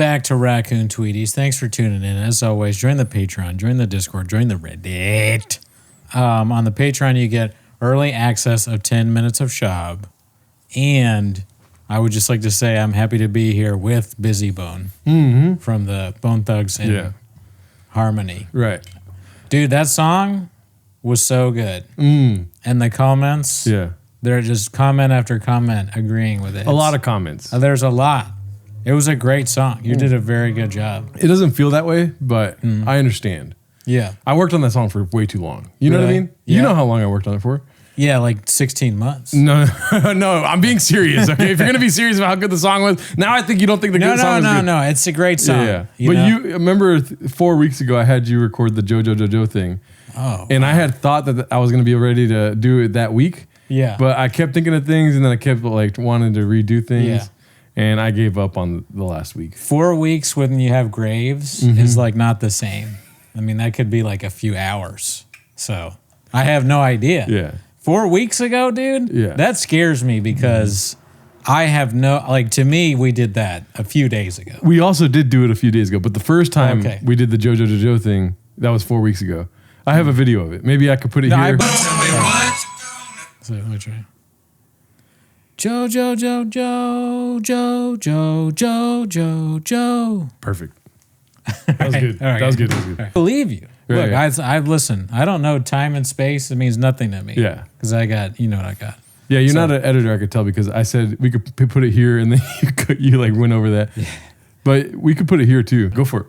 Back to Raccoon Tweeties. Thanks for tuning in. As always, join the Patreon, join the Discord, join the Reddit. On the Patreon, you get early access of 10 minutes of Shab. And I would just like to say I'm happy to be here with Busy Bone from the Bone Thugs and Harmony. Right. Dude, that song was so good. And the comments, they're just comment after comment agreeing with it. A lot of comments. There's a lot. It was a great song. You did a very good job. It doesn't feel that way, but I understand. Yeah. I worked on that song for way too long. You know what I mean? Yeah. You know how long I worked on it for? Yeah, like 16 months. No, I'm being serious, okay? If you're going to be serious about how good the song was, now I think you don't think the song was good. No, it's a great song. Yeah. But you remember 4 weeks ago, I had you record the Jojo thing. Oh. And I had thought that I was going to be ready to do it that week. Yeah. But I kept thinking of things, and then I kept like wanting to redo things. Yeah. And I gave up on the last week. 4 weeks when you have graves is like not the same. I mean, that could be like a few hours. So I have no idea. Yeah. 4 weeks ago, dude? Yeah. That scares me because I have no, like to me, we did that a few days ago. We also did do it a few days ago, but the first time we did the Jojo thing, that was 4 weeks ago. I have a video of it. Maybe I could put it here. So let me try. Joe. Perfect. That was good. Right. That was good. I believe you. Right, Look, I've listened. I don't know time and space. It means nothing to me. Yeah. Because I got, you know what I got. Yeah, you're not an editor, I could tell, because I said we could put it here, and then you like went over that. Yeah. But we could put it here too. Go for it.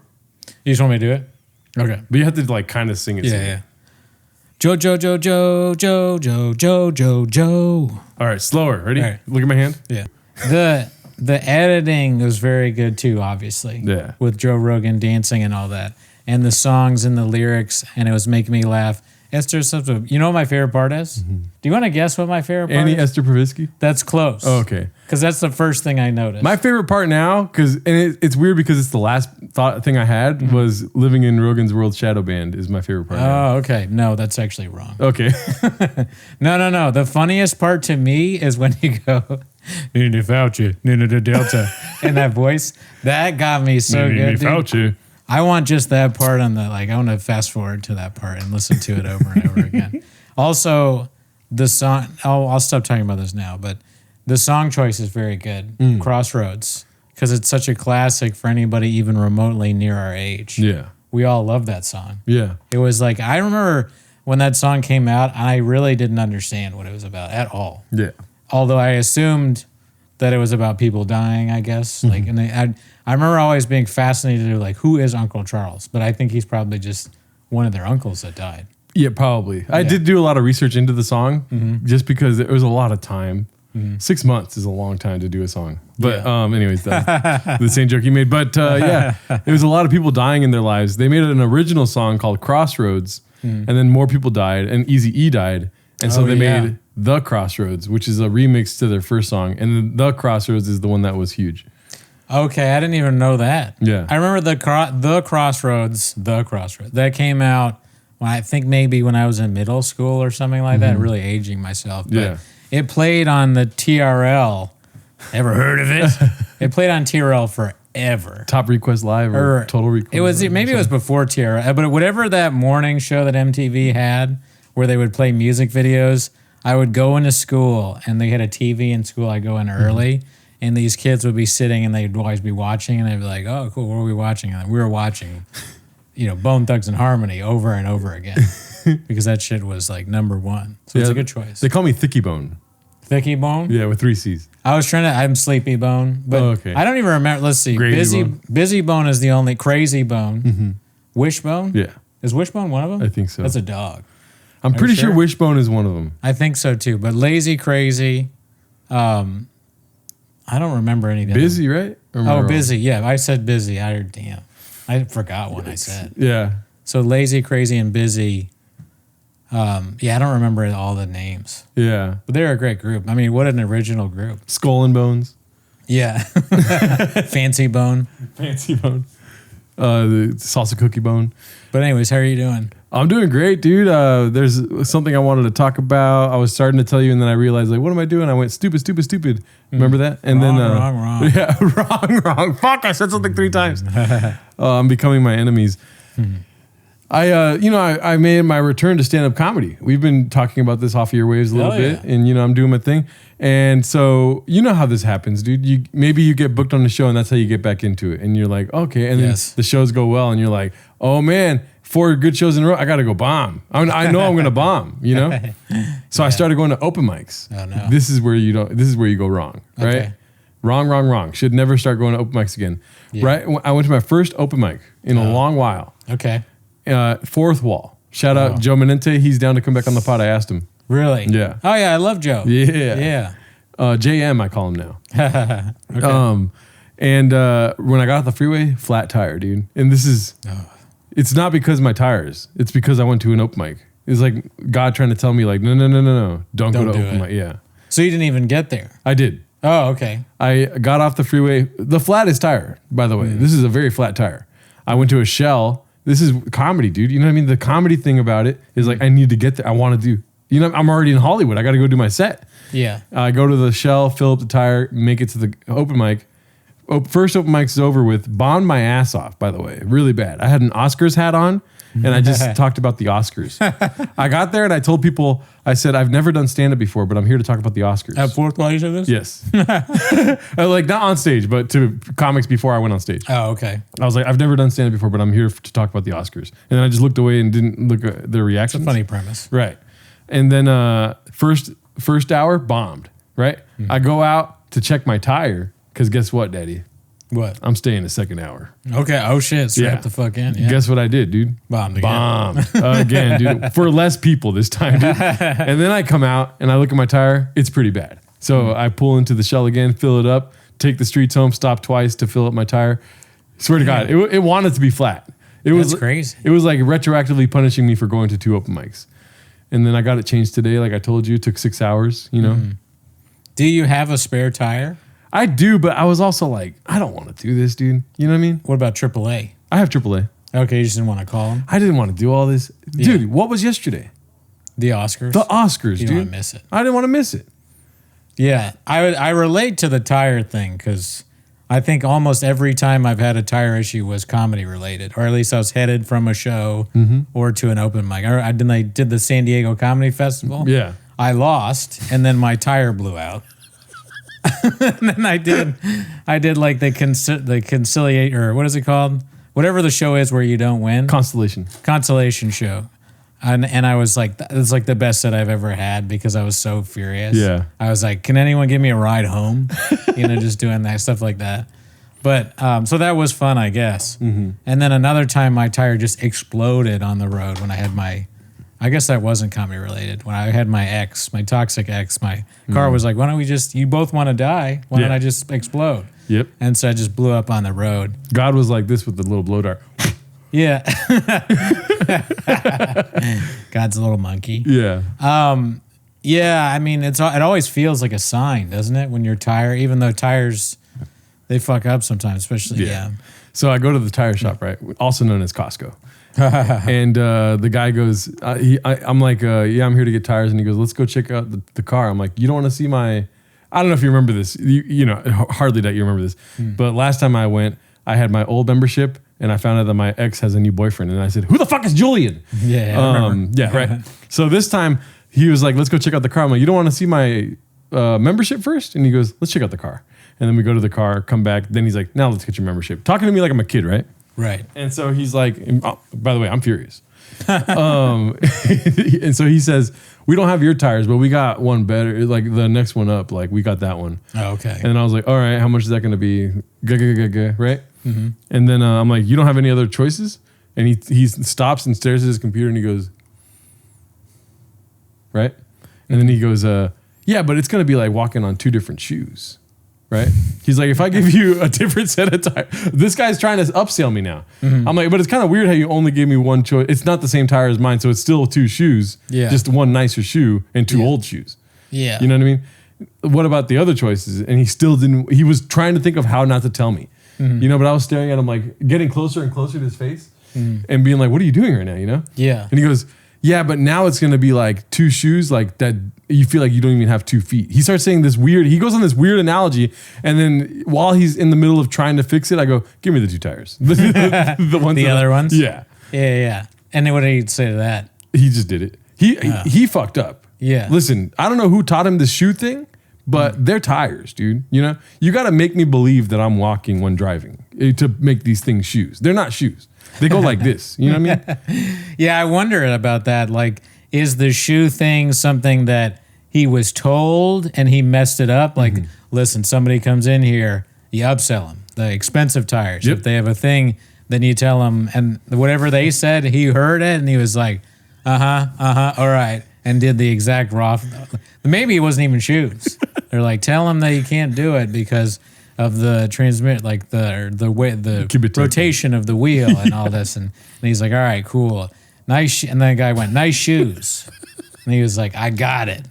You just want me to do it? Okay. But you have to like kind of sing it. Yeah. Joe. All right, slower. Ready? Right. Look at my hand. Yeah. The editing was very good too, obviously. Yeah. With Joe Rogan dancing and all that. And the songs and the lyrics, and it was making me laugh. Esther, you know what my favorite part is? Do you want to guess what my favorite part Annie is? Esther Pravitsky? That's close. Oh, okay. Because that's the first thing I noticed. My favorite part now, it's weird because it's the last thing I had was living in Rogan's World Shadow Band is my favorite part. Oh, okay. No, that's actually wrong. Okay. No. The funniest part to me is when you go, Nina Fauci, Nina the Delta, in that voice. That got me so good, dude. Fauci. I want just that part on the, like, I want to fast forward to that part and listen to it over and over again. Also, the song, I'll stop talking about this now, but the song choice is very good. Crossroads, because it's such a classic for anybody even remotely near our age. Yeah. We all love that song. Yeah. It was like, I remember when that song came out, I really didn't understand what it was about at all. Yeah. Although I assumed that it was about people dying, I guess. Like, and I remember always being fascinated with, like, who is Uncle Charles? But I think he's probably just one of their uncles that died. Yeah, probably. I did do a lot of research into the song just because it was a lot of time. 6 months is a long time to do a song. But anyways, the same joke you made. But yeah, it was a lot of people dying in their lives. They made an original song called Crossroads, and then more people died, and Eazy-E died. And so they made The Crossroads, which is a remix to their first song. And The Crossroads is the one that was huge. Okay, I didn't even know that. Yeah. I remember the Crossroads, that came out when I think maybe when I was in middle school or something like that, really aging myself. But it played on the TRL. Ever heard of it? It played on TRL forever. Top Request Live or Total Request. It was maybe it was before TRL, but whatever that morning show that MTV had where they would play music videos, I would go into school and they had a TV in school. I'd go in early. And these kids would be sitting and they'd always be watching and they'd be like, oh, cool, what are we watching? And we were watching, Bone Thugs and Harmony over and over again because that shit was like number one. So it's a good choice. They call me Thicky Bone. Thicky Bone? Yeah, with 3 C's. I'm Sleepy Bone, but I don't even remember. Let's see. Busy Bone is the only, Crazy Bone. Wishbone? Yeah. Is Wishbone one of them? I think so. That's a dog. I'm pretty sure Wishbone is one of them. I think so too, but Lazy Crazy, I don't remember any of them. Busy, right? Busy. Yeah, I said busy. Damn. I forgot what I said. Yeah. So Lazy, Crazy, and Busy. I don't remember all the names. Yeah. But they're a great group. I mean, what an original group. Skull and Bones. Yeah. Fancy Bone. Fancy Bone. the salsa cookie bone. But anyways, how are you doing? I'm doing great, dude. There's something I wanted to talk about. I was starting to tell you, and then I realized, like, what am I doing? I went stupid. Remember that? And wrong. Yeah, wrong. Fuck! I said something 3 times. I'm becoming my enemies. I made my return to stand-up comedy. We've been talking about this off of your waves a little bit, and I'm doing my thing. And so you know how this happens, dude. Maybe you get booked on the show, and that's how you get back into it. And you're like, okay, and then the shows go well, and you're like, oh man, 4 good shows in a row, I got to go bomb. I know I'm going to bomb, So I started going to open mics. Oh no. This is where you go wrong, right? Okay. Wrong. Should never start going to open mics again. Yeah. Right? I went to my first open mic in a long while. Okay. Fourth wall. Shout out Joe Menente. He's down to come back on the pod. I asked him. Really? Yeah. Oh yeah, I love Joe. Yeah. JM, I call him now. Okay. And when I got off the freeway, flat tire, dude. And this is, it's not because of my tires. It's because I went to an open mic. It's like God trying to tell me, like, no. Don't go to open mic. Yeah. So you didn't even get there? I did. Oh, okay. I got off the freeway. The flattest tire, by the way. This is a very flat tire. I went to a Shell. This is comedy, dude. You know what I mean? The comedy thing about it is like, I need to get there. I want to do, I'm already in Hollywood. I got to go do my set. Yeah. I go to the Shell, fill up the tire, make it to the open mic. First open mic's over with. Bombed my ass off, by the way. Really bad. I had an Oscars hat on, and I just talked about the Oscars. I got there, and I told people, I said, I've never done stand-up before, but I'm here to talk about the Oscars. At Fourth Wall you said this? Yes. Like, not on stage, but to comics before I went on stage. Oh, okay. I was like, I've never done stand-up before, but I'm here to talk about the Oscars. And then I just looked away and didn't look at their reactions. It's a funny premise. Right. And then first hour, bombed, right? I go out to check my tire, because guess what, Daddy? What? I'm staying the second hour. Okay. Oh, shit. Strap the fuck in. Yeah. Guess what I did, dude? Bombed again. Bombed again, dude. For less people this time, dude. And then I come out and I look at my tire. It's pretty bad. So I pull into the Shell again, fill it up, take the streets home, stop twice to fill up my tire. Swear to God, it wanted to be flat. That's crazy. It was like retroactively punishing me for going to 2 open mics. And then I got it changed today. Like I told you, it took 6 hours, Do you have a spare tire? I do, but I was also like, I don't want to do this, dude. You know what I mean? What about AAA? I have AAA. Okay, you just didn't want to call them? I didn't want to do all this. Dude, what was yesterday? The Oscars? The Oscars, dude. You don't want to miss it. I didn't want to miss it. Yeah, I relate to the tire thing because I think almost every time I've had a tire issue was comedy related, or at least I was headed from a show or to an open mic. I did the San Diego Comedy Festival. Yeah. I lost, and then my tire blew out. And then I did like the conciliate, or what is it called? Whatever the show is where you don't win. Consolation show. And I was like, it's like the best set I've ever had because I was so furious. Yeah. I was like, can anyone give me a ride home? Just doing that stuff like that. But so that was fun, I guess. And then another time my tire just exploded on the road when I had I guess that wasn't comedy related. When I had my toxic ex, my car was like, why don't we you both want to die? Why don't I just explode? Yep. And so I just blew up on the road. God was like this with the little blow dart. Yeah. God's a little monkey. Yeah. Yeah, I mean, it always feels like a sign, doesn't it? When your tire, even though tires, they fuck up sometimes, especially, yeah. So I go to the tire shop, right? Also known as Costco. And the guy goes, I'm like, yeah, I'm here to get tires. And he goes, let's go check out the car. I'm like, you don't want to see my, I don't know if you remember this. Hardly that you remember this. But last time I went, I had my old membership and I found out that my ex has a new boyfriend. And I said, who the fuck is Julian? Yeah, I remember. Yeah, right. So this time he was like, let's go check out the car. I'm like, you don't want to see my membership first? And he goes, let's check out the car. And then we go to the car, come back. Then he's like, now let's get your membership. Talking to me like I'm a kid, right? Right. And so he's like, by the way, I'm furious. And so he says, we don't have your tires, but we got one better, like the next one up. Like we got that one. Oh, okay. And then I was like, all right, how much is that going to be? Right? Mm-hmm. And then I'm like, you don't have any other choices? And he stops and stares at his computer and he goes, right? And then he goes, yeah, but it's going to be like walking on 2 different shoes. Right? He's like, if I give you a different set of tires, this guy's trying to upsell me now. Mm-hmm. I'm like, but it's kind of weird how you only gave me one choice. It's not the same tire as mine, so it's still 2 shoes. Yeah. Just one nicer shoe and 2 old shoes. Yeah. You know what I mean? What about the other choices? And he still didn't, he was trying to think of how not to tell me. you know, but I was staring at him, like getting closer and closer to his face and being like, what are you doing right now, you know? Yeah. And he goes, yeah, but now it's going to be like 2 shoes like that. You feel like you don't even have 2 feet. He starts saying he goes on this weird analogy. And then while he's in the middle of trying to fix it, I go, give me the 2 tires. The ones the other ones? Yeah. Yeah. And then what did he say to that? He just did it. He fucked up. Yeah. Listen, I don't know who taught him the shoe thing, but they're tires, dude. You know, you got to make me believe that I'm walking when driving to make these things shoes. They're not shoes. They go like this. You know what I mean? Yeah, I wonder about that. Like, is the shoe thing something that he was told and he messed it up? Like, listen, somebody comes in here, you upsell them the expensive tires. Yep. If they have a thing, then you tell them, and whatever they said, he heard it and he was like, all right, and did the exact raw. Maybe it wasn't even shoes. They're like, tell him that you can't do it because of the transmit, like the way the rotation of the wheel and all this, and he's like, all right, cool, nice. And then the guy went, nice shoes, and he was like, I got it,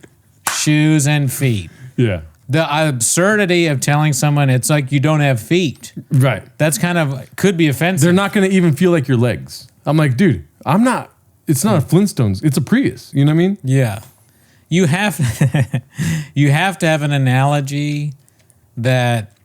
shoes and feet. Yeah. The absurdity of telling someone it's like you don't have feet. Right. That's kind of could be offensive. They're not going to even feel like your legs. I'm like, dude, I'm not. It's not a Flintstones. It's a Prius. You know what I mean? Yeah. You have to have an analogy that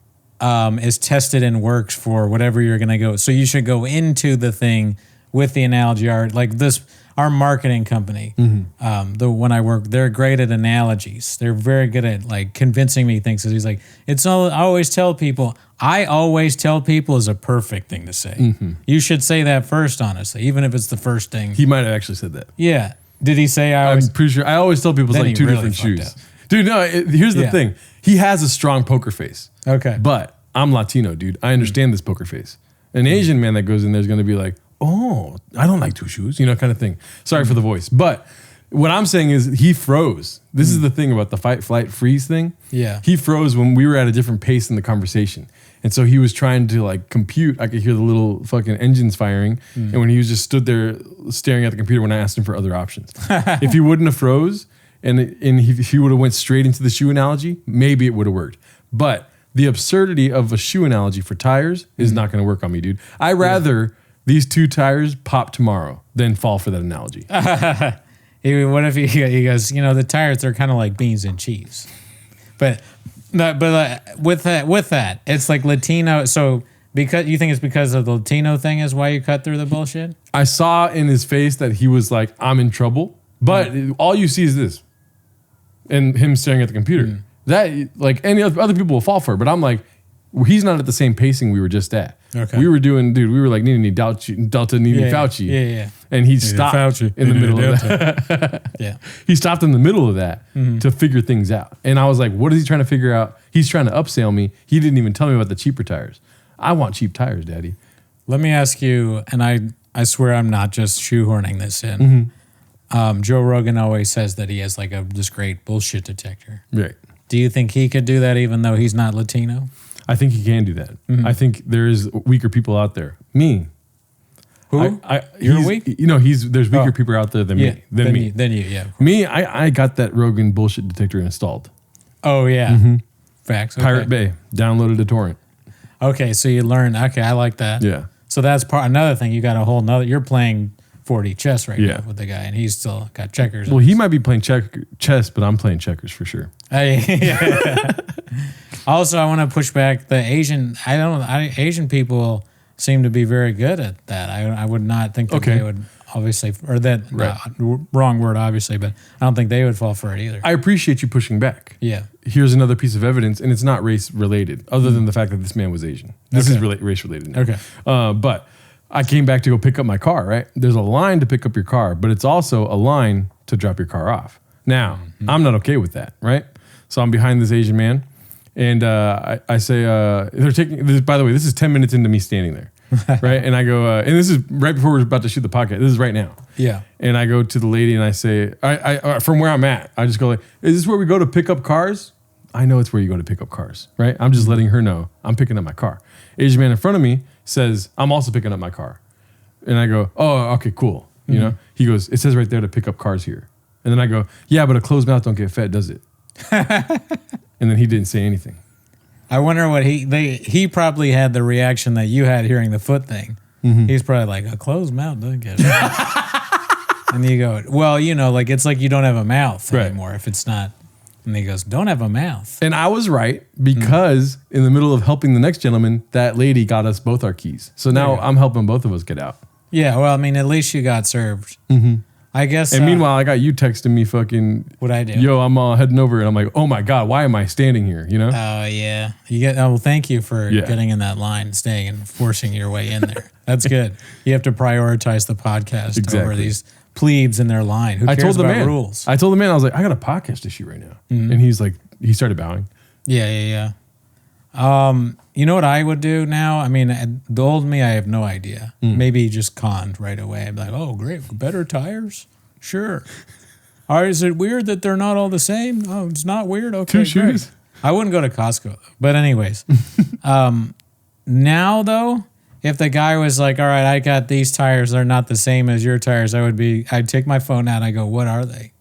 is tested and works for whatever you're going to go. So you should go into the thing with the analogy art. Like this, our marketing company, the one I work, they're great at analogies. They're very good at like convincing me things. So he's like, I always tell people is a perfect thing to say. You should say that first, honestly, even if it's the first thing. He might have actually said that. Yeah. Did he say I'm pretty sure. I always tell people it's like 2 really different shoes. Dude, no, here's the thing. He has a strong poker face. Okay. But I'm Latino, dude. I understand this poker face. An Asian man that goes in there is going to be like, oh, I don't like 2 shoes, you know, kind of thing. Sorry for the voice. But what I'm saying is he froze. This is the thing about the fight, flight, freeze thing. Yeah. He froze when we were at a different pace in the conversation. And so he was trying to like compute. I could hear the little fucking engines firing. And when he was just stood there staring at the computer when I asked him for other options. If he wouldn't have froze and if he would have went straight into the shoe analogy, maybe it would have worked. But the absurdity of a shoe analogy for tires is not going to work on me, dude. I rather these 2 tires pop tomorrow than fall for that analogy. What if he goes, you know, the tires are kind of like beans and cheese. But with that, it's like Latino. So because you think it's because of the Latino thing is why you cut through the bullshit? I saw in his face that he was like, I'm in trouble. But all you see is this. And him staring at the computer. That, like, any other people will fall for it. But I'm like, he's not at the same pacing we were just at. Okay. We were like, Nini Delta, Nini Fauci. Yeah. And he stopped in the middle of that. Yeah. He stopped in the middle of that to figure things out. And I was like, what is he trying to figure out? He's trying to upsell me. He didn't even tell me about the cheaper tires. I want cheap tires, Daddy. Let me ask you, and I swear I'm not just shoehorning this in. Joe Rogan always says that he has like this great bullshit detector. Right. Do you think he could do that even though he's not Latino? I think he can do that. I think there is weaker people out there. Me. Who? You're weak? You know, there's weaker people out there than me. Than you, yeah. Me, I got that Rogan bullshit detector installed. Oh, yeah. Facts. Okay. Pirate Bay. Downloaded a torrent. Okay, so you learned. Okay, I like that. Yeah. So that's another thing. You got a whole nother. You're playing 4D chess right now with the guy, and he's still got checkers. Well, he might be playing chess, but I'm playing checkers for sure. Also, I want to push back the Asian. Asian people seem to be very good at that. I would not think that they would obviously, or that wrong word obviously, but I don't think they would fall for it either. I appreciate you pushing back. Yeah. Here's another piece of evidence, and it's not race related, other than the fact that this man was Asian. This is race related now. Okay. But I came back to go pick up my car, right? There's a line to pick up your car, but it's also a line to drop your car off. Now, I'm not okay with that, right? So I'm behind this Asian man, and I say, they're taking, this, by the way, this is 10 minutes into me standing there, right? And I go, and this is right before we're about to shoot the podcast. This is right now. Yeah. And I go to the lady and I say, I from where I'm at, I just go like, is this where we go to pick up cars? I know it's where you go to pick up cars, right? I'm just letting her know I'm picking up my car. Asian man in front of me says, I'm also picking up my car. And I go, oh, okay, cool. You know, he goes, it says right there to pick up cars here. And then I go, yeah, but a closed mouth don't get fed, does it? And then he didn't say anything. I wonder what he probably had the reaction that you had hearing the foot thing. He's probably like, a closed mouth doesn't get it. And you go, well, like it's like you don't have a mouth anymore if it's not. And he goes, don't have a mouth. And I was right because in the middle of helping the next gentleman, that lady got us both our keys. So now I'm helping both of us get out. Yeah, well, I mean, at least you got served. I guess. And meanwhile, I got you texting me fucking. What I do? Yo, I'm heading over, and I'm like, oh my god, why am I standing here? Oh yeah, you get. Oh, well, thank you for getting in that line, staying, and forcing your way in there. That's good. You have to prioritize the podcast over these plebes in their line. Who cares about rules? I told the man, I was like, I got a podcast to shoot right now, and he's like, he started bowing. Yeah. You know what I would do now? I mean, the old me, I have no idea. Maybe just conned right away. I'd be like, oh, great. Better tires? Sure. All right, is it weird that they're not all the same? Oh, it's not weird? Okay, Two shoes. I wouldn't go to Costco. But anyways, now, though, if the guy was like, all right, I got these tires. They're not the same as your tires. I'd take my phone out. I go, what are they?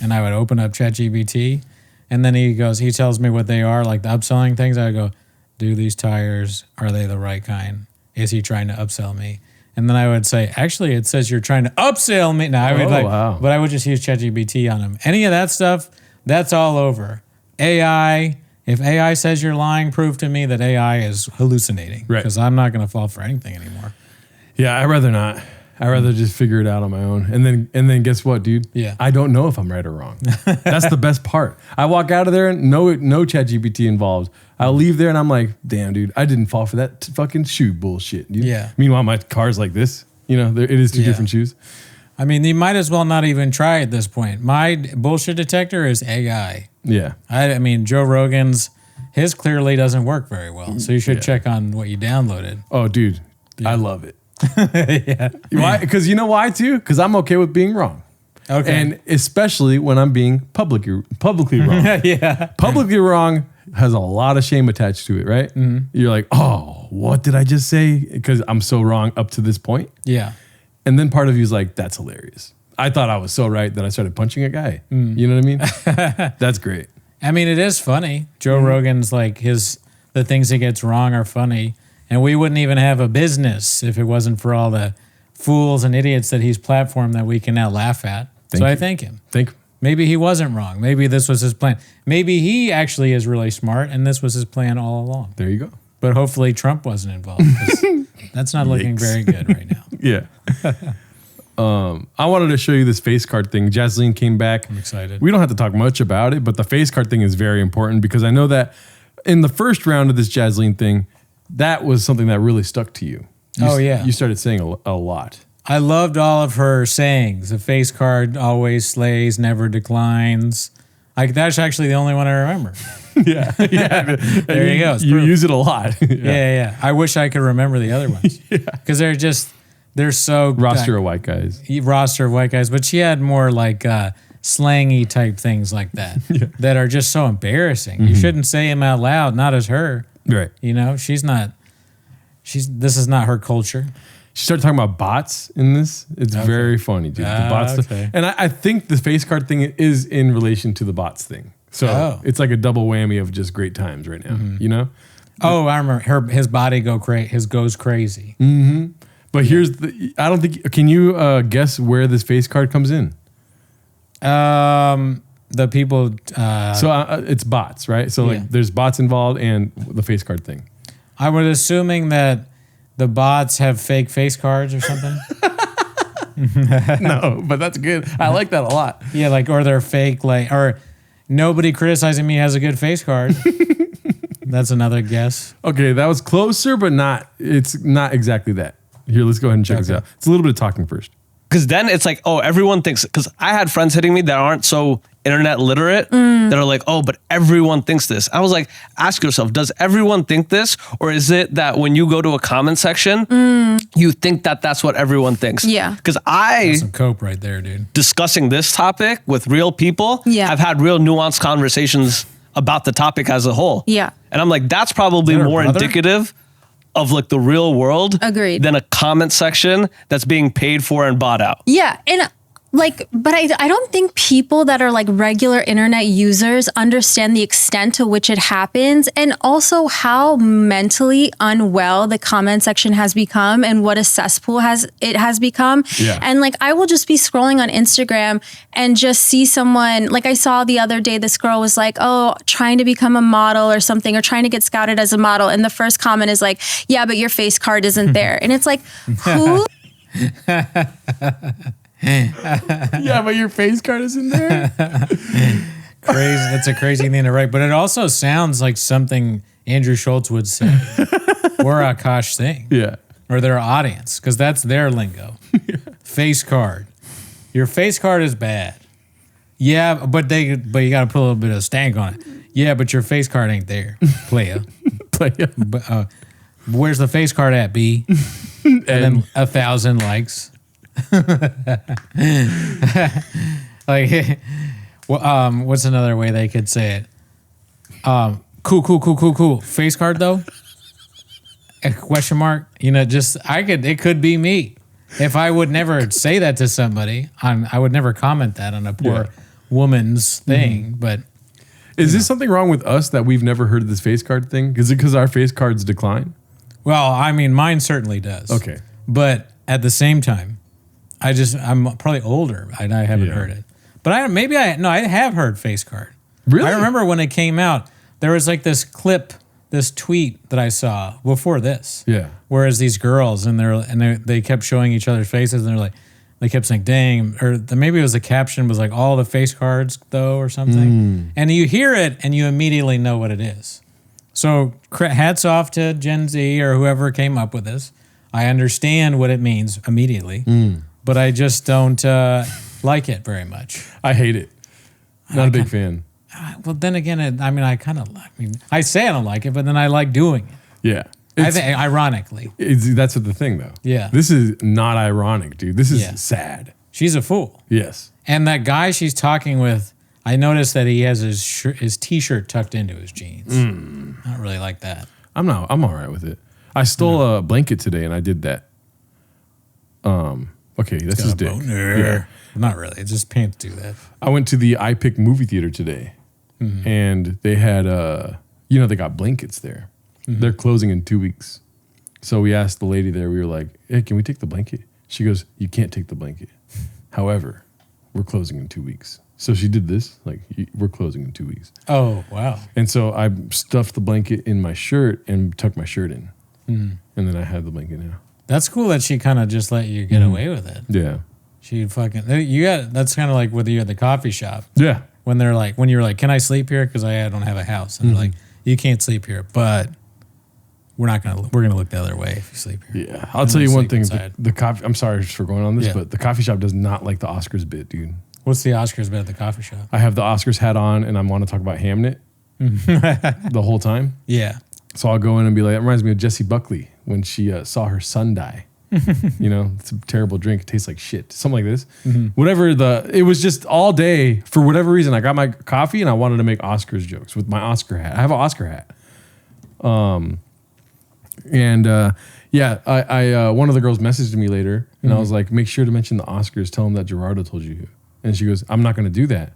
And I would open up ChatGPT. And then he tells me what they are, like the upselling things. I go, do these tires, are they the right kind? Is he trying to upsell me? And then I would say, actually, it says you're trying to upsell me. No, I would but I would just use ChatGPT on him. Any of that stuff, that's all over. AI, if AI says you're lying, prove to me that AI is hallucinating. Right. Because I'm not going to fall for anything anymore. Yeah, I'd rather not. I'd rather just figure it out on my own. And then guess what, dude? Yeah. I don't know if I'm right or wrong. That's the best part. I walk out of there and no ChatGPT involved. I'll leave there and I'm like, damn, dude, I didn't fall for that fucking shoe bullshit, dude. Yeah. Meanwhile, my car's like this. It is two different shoes. I mean, you might as well not even try at this point. My bullshit detector is AI. Yeah. I mean, Joe Rogan's, his clearly doesn't work very well. So you should check on what you downloaded. Oh, dude, I love it. Yeah. Why? Because you know why too? Because I'm okay with being wrong. Okay. And especially when I'm being publicly wrong. Yeah. Publicly wrong has a lot of shame attached to it, right? You're like, oh, what did I just say? Because I'm so wrong up to this point. Yeah. And then part of you is like, that's hilarious. I thought I was so right that I started punching a guy. You know what I mean? That's great. I mean, it is funny. Joe Rogan's like the things he gets wrong are funny. And we wouldn't even have a business if it wasn't for all the fools and idiots that he's platformed that we can now laugh at. I thank him. Maybe he wasn't wrong. Maybe this was his plan. Maybe he actually is really smart and this was his plan all along. There you go. But hopefully Trump wasn't involved. That's not looking very good right now. Yeah. I wanted to show you this face card thing. Jasleen came back. I'm excited. We don't have to talk much about it, but the face card thing is very important because I know that in the first round of this Jasleen thing, that was something that really stuck to you. You started saying a lot. I loved all of her sayings. The face card always slays, never declines. That's actually the only one I remember. Yeah. There you go. You use it a lot. Yeah. I wish I could remember the other ones. Because they're so... Roster of white guys. Roster of white guys. But she had more like slangy type things like that that are just so embarrassing. You shouldn't say them out loud, not as her. Right. This is not her culture. She started talking about bots in this. It's very funny, dude. The bots stuff. And I think the face card thing is in relation to the bots thing. So it's like a double whammy of just great times right now, you know? Oh, I remember his body goes crazy. But here's can you guess where this face card comes in? The people. It's bots, right? So there's bots involved and the face card thing. I was assuming that the bots have fake face cards or something. No, but that's good. I like that a lot. Yeah, or they're fake, or nobody criticizing me has a good face card. That's another guess. Okay, that was closer, but it's not exactly that. Here, let's go ahead and check this out. It's a little bit of talking first. Because then it's like, oh, everyone thinks, because I had friends hitting me that aren't so internet literate that are like, oh, but everyone thinks this. I was like, ask yourself, does everyone think this? Or is it that when you go to a comment section, you think that that's what everyone thinks? Yeah. Because That's some cope right there, dude. Discussing this topic with real people, I've had real nuanced conversations about the topic as a whole. Yeah. And I'm like, that's probably more indicative of like the real world Agreed. than a comment section that's being paid for and bought out. Yeah. And but I don't think people that are like regular internet users understand the extent to which it happens, and also how mentally unwell the comment section has become and what a cesspool it has become. Yeah. And like, I will just be scrolling on Instagram and just see someone, like I saw the other day, this girl was like, oh, trying to become a model or something, or trying to get scouted as a model. And the first comment is like, yeah, but your face card isn't there. And it's like, who? Yeah, but your face card is in there. Crazy. That's a crazy thing to write. But it also sounds like something Andrew Schultz would say or Akash Singh. Yeah. Or their audience, because that's their lingo. Face card. Your face card is bad. Yeah, but you got to put a little bit of stank on it. Yeah, but your face card ain't there, playa. But, where's the face card at, B? And then 1,000 likes. Like, what's another way they could say it? Cool. Face card though? A question mark? You know, it could be me. If I would never say that to somebody, I would never comment that on a poor woman's thing. But is this something wrong with us that we've never heard of this face card thing? Is it because our face cards decline? Well, I mean, mine certainly does. Okay. But at the same time, I'm probably older and I haven't heard it. But I have heard face card. Really? I remember when it came out, there was like this tweet that I saw before this. Yeah. Whereas these girls they kept showing each other's faces and they kept saying, dang, or maybe it was the caption was like all the face cards though or something. And you hear it and you immediately know what it is. So hats off to Gen Z or whoever came up with this. I understand what it means immediately, but I just don't like it very much. I hate it. Not a big fan. Well, then again, I say I don't like it, but then I like doing it. Yeah. I think, ironically. That's the thing, though. Yeah. This is not ironic, dude. This is sad. She's a fool. Yes. And that guy she's talking with, I noticed that he has his T-shirt tucked into his jeans. Not really like that. I'm all right with it. I stole a blanket today, and I did that. Okay, that's his dick. Yeah. Not really. It's just pants do that. I went to the iPick movie theater today, and they had, they got blankets there. They're closing in 2 weeks. So we asked the lady there, we were like, hey, can we take the blanket? She goes, you can't take the blanket. However, we're closing in 2 weeks. So she did this, like, we're closing in 2 weeks. Oh, wow. And so I stuffed the blanket in my shirt and tucked my shirt in. And then I have the blanket now. That's cool that she kind of just let you get away with it. Yeah. She that's kind of like with you at the coffee shop. Yeah. When you're like, can I sleep here? Because I don't have a house. And they're like, you can't sleep here, but we're going to look the other way if you sleep here. Yeah. I'll tell you one thing. Inside. The coffee, I'm sorry for going on this, but the coffee shop does not like the Oscars bit, dude. What's the Oscars bit at the coffee shop? I have the Oscars hat on and I want to talk about Hamnet the whole time. Yeah. So I'll go in and be like, that reminds me of Jessie Buckley when she saw her son die. It's a terrible drink. It tastes like shit. Something like this. It was just all day for whatever reason. I got my coffee and I wanted to make Oscars jokes with my Oscar hat. I have an Oscar hat. I one of the girls messaged me later and I was like, make sure to mention the Oscars. Tell them that Gerardo told you. And she goes, I'm not going to do that.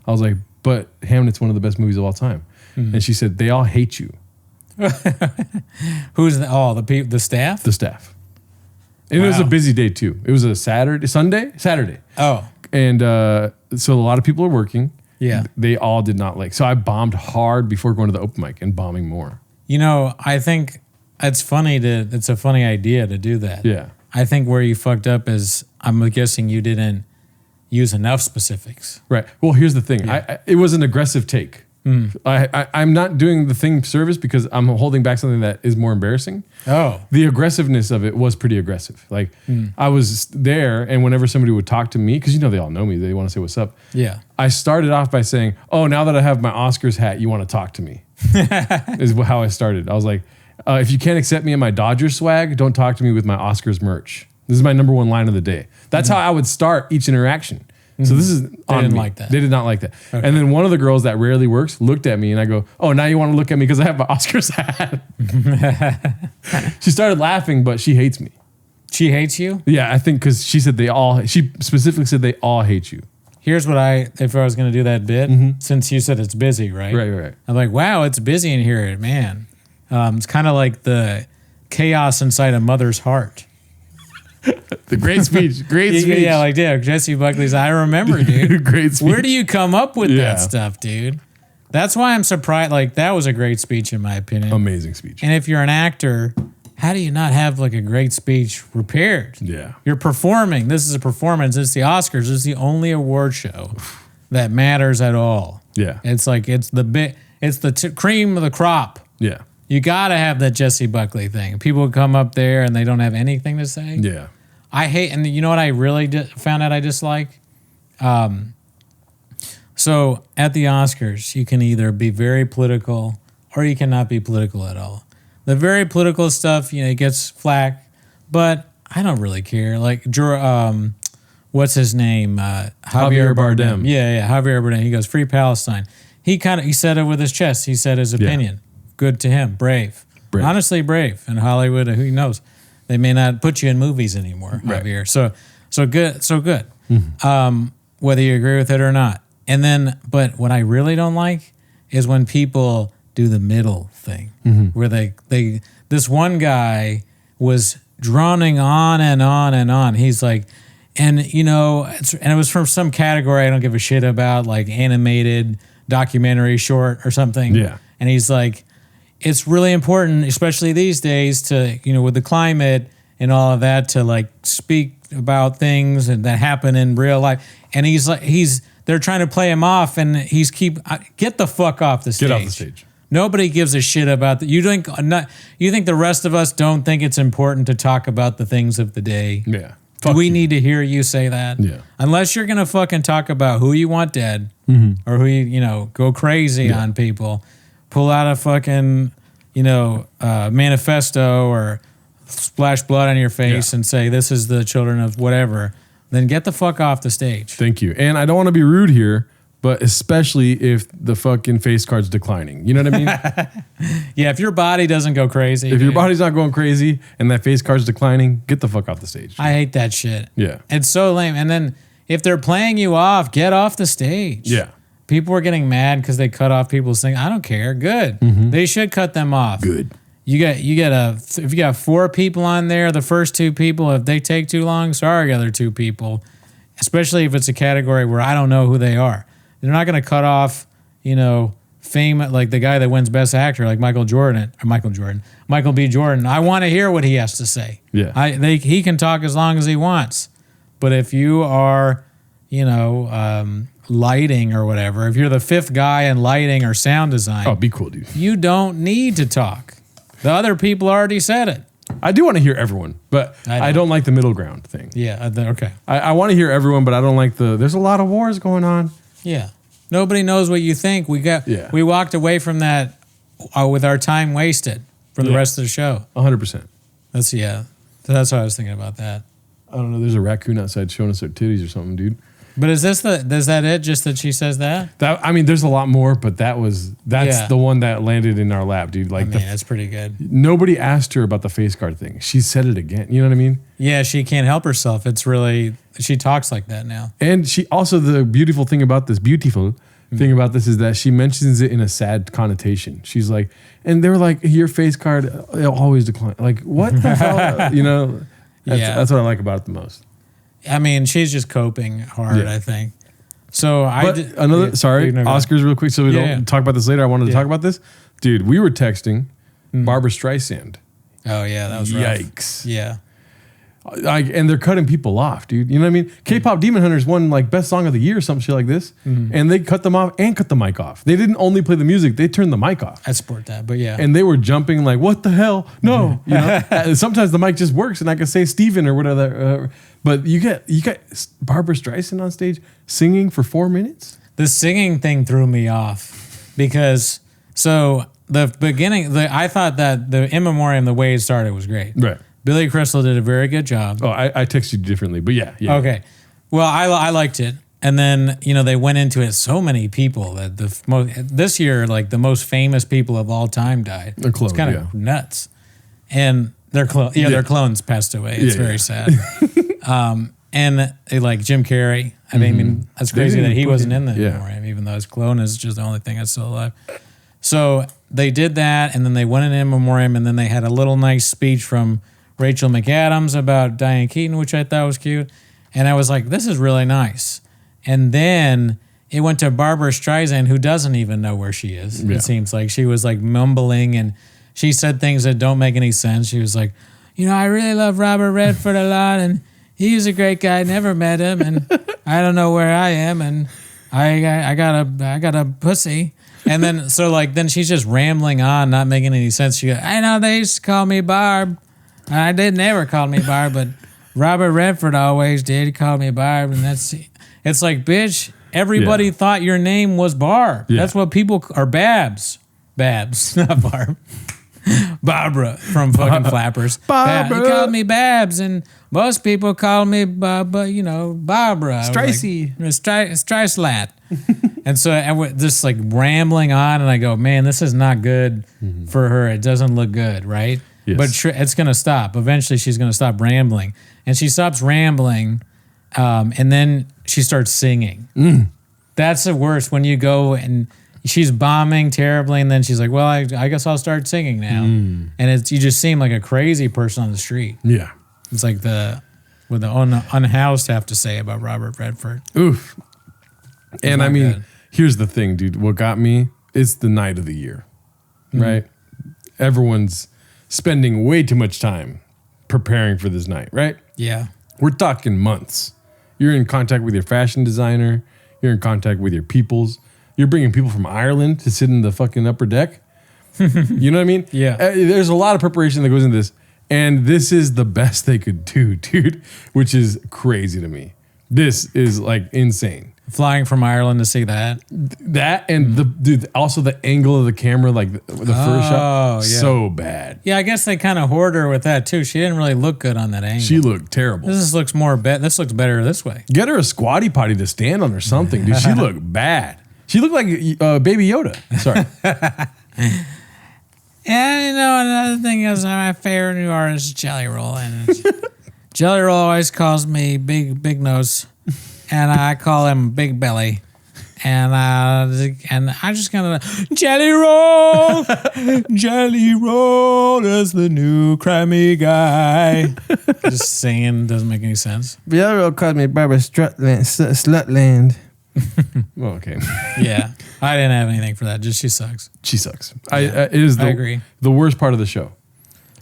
I was like, but Hamlet's one of the best movies of all time. And she said, they all hate you. Who's the staff? The staff. And it was a busy day too. It was a Saturday. Oh. And so a lot of people are working. Yeah. They all did not like. So I bombed hard before going to the open mic and bombing more. I think it's a funny idea to do that. Yeah. I think where you fucked up is I'm guessing you didn't use enough specifics. Right. Well, here's the thing. Yeah. It was an aggressive take. I'm not doing the thing service because I'm holding back something that is more embarrassing. Oh. The aggressiveness of it was pretty aggressive. Like I was there and whenever somebody would talk to me, because they all know me, they want to say what's up. Yeah. I started off by saying, oh, now that I have my Oscars hat, you want to talk to me. Is how I started. I was like, if you can't accept me in my Dodgers swag, don't talk to me with my Oscars merch. This is my number one line of the day. That's how I would start each interaction. So this is They didn't like that. They did not like that. Okay. And then one of the girls that rarely works looked at me and I go, oh, now you want to look at me because I have my Oscars hat. She started laughing, but she hates me. She hates you? Yeah, I think because she specifically said they all hate you. Here's what if I was going to do that bit, since you said it's busy, right? Right. I'm like, wow, it's busy in here, man. It's kind of like the chaos inside a mother's heart. The great speech. Yeah, like Jesse Buckley's, I remember, dude. Great speech. Where do you come up with that stuff, dude? That's why I'm surprised. Like, that was a great speech, in my opinion. Amazing speech. And if you're an actor, how do you not have like a great speech prepared? Yeah. You're performing. This is a performance. It's the Oscars. It's the only award show that matters at all. Yeah. It's like, it's the cream of the crop. Yeah. You got to have that Jesse Buckley thing. People come up there and they don't have anything to say. Yeah. I hate, and you know what I really found out I dislike? So at the Oscars, you can either be very political or you cannot be political at all. The very political stuff, it gets flack, but I don't really care. Like, what's his name? Javier Bardem. Yeah, Javier Bardem. He goes, Free Palestine. He said it with his chest. He said his opinion. Good to him. Brave. Honestly, brave. In Hollywood, who knows? They may not put you in movies anymore, Javier. Right. So good. Mm-hmm. Whether you agree with it or not. And then, but what I really don't like is when people do the middle thing, where this one guy was droning on and on and on. He's like, and it was from some category I don't give a shit about, like animated documentary short or something. Yeah. And he's like, it's really important, especially these days, to, with the climate and all of that, to like speak about things and that happen in real life. And they're trying to play him off, and get the fuck off the stage. Get off the stage. Nobody gives a shit about that. You think the rest of us don't think it's important to talk about the things of the day? Yeah. Do we need to hear you say that? Yeah. Unless you're gonna fucking talk about who you want dead, or who go crazy on people, pull out a fucking manifesto or splash blood on your face and say this is the children of whatever. Then get the fuck off the stage. Thank you. And I don't want to be rude here, but especially if the fucking face card's declining. You know what I mean? Yeah, if your body doesn't go crazy. If your body's not going crazy and that face card's declining, get the fuck off the stage. I hate that shit. Yeah. It's so lame. And then if they're playing you off, get off the stage. Yeah. People are getting mad because they cut off people's things. I don't care. Good. They should cut them off. Good. If you got 4 people on there, the first 2 people, if they take too long, sorry, other 2 people. Especially if it's a category where I don't know who they are. They're not going to cut off, fame, like the guy that wins Best Actor, like Michael B. Jordan. I want to hear what he has to say. Yeah. He can talk as long as he wants. But if you are, lighting or whatever, if you're the 5th guy in lighting or sound design, be cool, dude. You don't need to talk. The other people already said it. I do want to hear everyone, but I don't like the middle ground thing. Yeah, okay. I want to hear everyone, but I don't like there's a lot of wars going on. Yeah. Nobody knows what you think. We walked away from that with our time wasted for the rest of the show. 100%. That's what I was thinking about that. I don't know. There's a raccoon outside showing us their titties or something, dude. But is that it? Just that she says that? There's a lot more, but that's the one that landed in our lap, dude. Like, that's pretty good. Nobody asked her about the face card thing. She said it again. You know what I mean? Yeah, she can't help herself. It's really, she talks like that now. And she also, the beautiful thing about this is that she mentions it in a sad connotation. She's like, and they were like, your face card, it'll always decline. Like, what the hell? That's what I like about it the most. She's just coping hard, I think. So Oscars real quick so we don't talk about this later. I wanted to talk about this. Dude, we were texting Barbara Streisand. Oh, yeah, that was rough. Yikes. Yeah. And they're cutting people off, dude. You know what I mean? K-pop Demon Hunters won like best song of the year or some shit like this. And they cut them off and cut the mic off. They didn't only play the music, they turned the mic off. I support that, but yeah. And they were jumping like, what the hell? No. Sometimes the mic just works and I can say Steven or whatever. But you got Barbara Streisand on stage singing for 4 minutes? The singing thing threw me off because the beginning, I thought that the In Memoriam, the way it started was great. Right. Billy Crystal did a very good job. Oh, I texted you differently, but yeah. Okay. Well, I liked it. And then, they went into it. So many people that this year, like the most famous people of all time died. They're close, it's kind of nuts. And Their clones passed away. It's very sad. And like Jim Carrey. I mean, that's crazy that he wasn't in the memoriam, even though his clone is just the only thing that's still alive. So they did that, and then they went in memoriam, and then they had a little nice speech from Rachel McAdams about Diane Keaton, which I thought was cute. And I was like, this is really nice. And then it went to Barbara Streisand, who doesn't even know where she is. It seems like she was like mumbling, and she said things that don't make any sense. She was like, I really love Robert Redford a lot, and he's a great guy. Never met him, and I don't know where I am, and I got a pussy. And then then she's just rambling on, not making any sense. She goes, I know they used to call me Barb. I did never call me Barb, but Robert Redford always did. He called me Barb, and it's like, bitch, everybody thought your name was Barb. That's what people are. Babs, not Barb. Barbara from fucking Flappers. Barbara. He called me Babs, and most people call me Barbara. Stricey. Stricey. And so I was just like rambling on, and I go, man, this is not good for her. It doesn't look good, right? Yes. But it's going to stop. Eventually, she's going to stop rambling. And she stops rambling, and then she starts singing. That's the worst, when you go and she's bombing terribly, and then she's like, well, I guess I'll start singing now. And you just seem like a crazy person on the street. Yeah. It's like what the unhoused have to say about Robert Redford. Oof. And I mean, here's the thing, dude. What got me is the night of the year, right? Everyone's spending way too much time preparing for this night, right? Yeah. We're talking months. You're in contact with your fashion designer. You're in contact with your peoples. You're bringing people from Ireland to sit in the fucking upper deck. You know what I mean? Yeah. There's a lot of preparation that goes into this. And this is the best they could do, dude, which is crazy to me. This is like insane. Flying from Ireland to see that. That and also the angle of the camera, like the first shot, so bad. Yeah, I guess they kind of hoard her with that too. She didn't really look good on that angle. She looked terrible. This looks better this way. Get her a squatty potty to stand on or something, dude. She looked bad. She looked like Baby Yoda. Sorry. And another thing is my favorite new artist is Jelly Roll, and Jelly Roll always calls me Big Nose, and I call him Big Belly, and I just kind of Jelly Roll is the new crimey guy. Just singing doesn't make any sense. Jelly Roll called me Barbara Slutland. Well, okay. Yeah, I didn't have anything for that. Just she sucks. She sucks. I agree. The worst part of the show.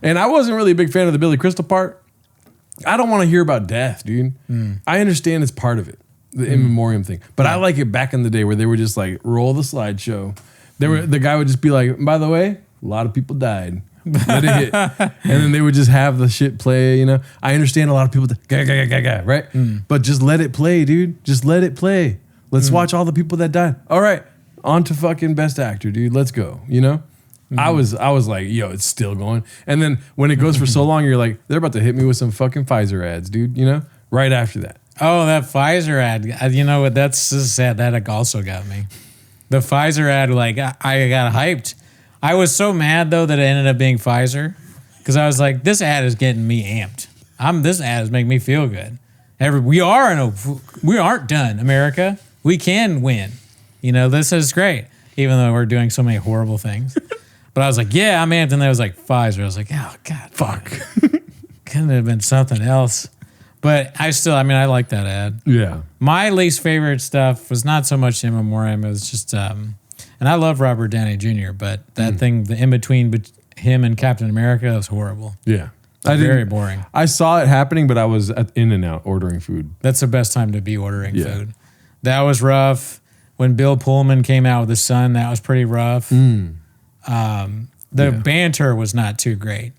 And I wasn't really a big fan of the Billy Crystal part. I don't want to hear about death, dude. I understand it's part of it, the in memoriam thing. But I like it back in the day where they were just like, roll the slideshow. The guy would just be like, by the way, a lot of people died. Let it hit. And then they would just have the shit play, I understand a lot of people, right? But just let it play, dude. Just let it play. Let's watch all the people that died. All right, on to fucking best actor, dude. Let's go. I was like, yo, it's still going. And then when it goes for so long, you're like, they're about to hit me with some fucking Pfizer ads, dude. Right after that. Oh, that Pfizer ad. You know what? That's just sad. That also got me. The Pfizer ad, like I got hyped. I was so mad though that it ended up being Pfizer, because I was like, this ad is getting me amped. This ad is making me feel good. We aren't done, America. We can win. This is great, even though we're doing so many horrible things. But I was like, yeah, I'm amped. And then it was like Pfizer. I was like, oh, God. Fuck. Couldn't have been something else. But I like that ad. Yeah. My least favorite stuff was not so much in memoriam. It was just, and I love Robert Downey Jr., but that thing, the in-between him and Captain America, was horrible. Yeah. Very boring. I saw it happening, but I was at In-N-Out ordering food. That's the best time to be ordering food. That was rough. When Bill Pullman came out with his son, that was pretty rough. The banter was not too great,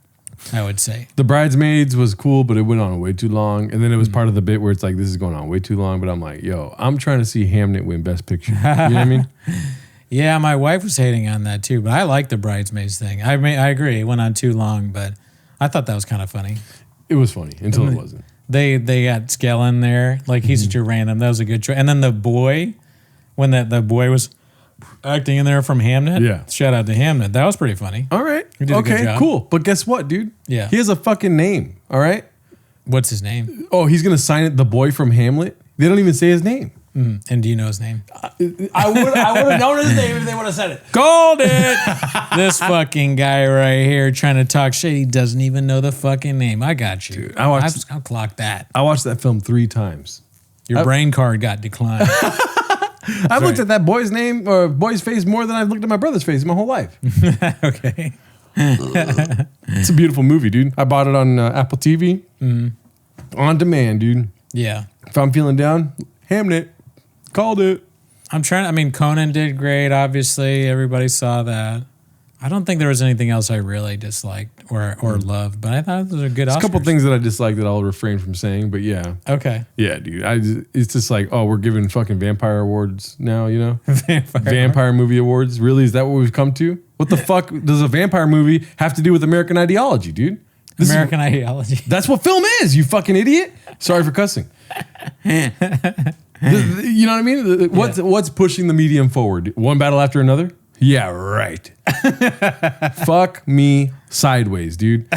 I would say. The Bridesmaids was cool, but it went on way too long. And then it was part of the bit where it's like, this is going on way too long. But I'm like, yo, I'm trying to see Hamnet win Best Picture. You know what I mean? Yeah, my wife was hating on that too, but I like the Bridesmaids thing. I agree. It went on too long, but I thought that was kind of funny. It was funny until it wasn't. They got Skellen there. Like, he's just random. That was a good choice. And then the boy, when the boy was Acting in there from Hamnet? Yeah. Shout out to Hamnet. That was pretty funny. All right. You did a good Okay, job. cool. But guess what, dude? Yeah. He has a fucking name. All right. What's his name? Oh, he's gonna sign it. The boy from Hamlet. They don't even say his name. And do you know his name? I would have known his name if they would have said it. Called it. This fucking guy right here trying to talk shit. He doesn't even know the fucking name. I got you. Dude, I'll clock that. I watched that film 3 times. Your brain card got declined. I've looked at that boy's name or boy's face more than I've looked at my brother's face in my whole life. Okay. It's a beautiful movie, dude. I bought it on Apple TV on demand, dude. Yeah. If I'm feeling down, Hamnet, called it. Conan did great, obviously. Everybody saw that. I don't think there was anything else I really disliked or loved, but I thought those were good Oscars. A couple things that I dislike that I'll refrain from saying, but yeah. Okay. Yeah, dude. It's just like, oh, we're giving fucking vampire awards now, you know? Vampire. Vampire movie awards. Really? Is that what we've come to? What the fuck does a vampire movie have to do with American ideology, dude? American ideology. That's what film is, you fucking idiot. Sorry for cussing. You know what I mean? What's pushing the medium forward? One battle after another? Yeah, right. Fuck me sideways, dude.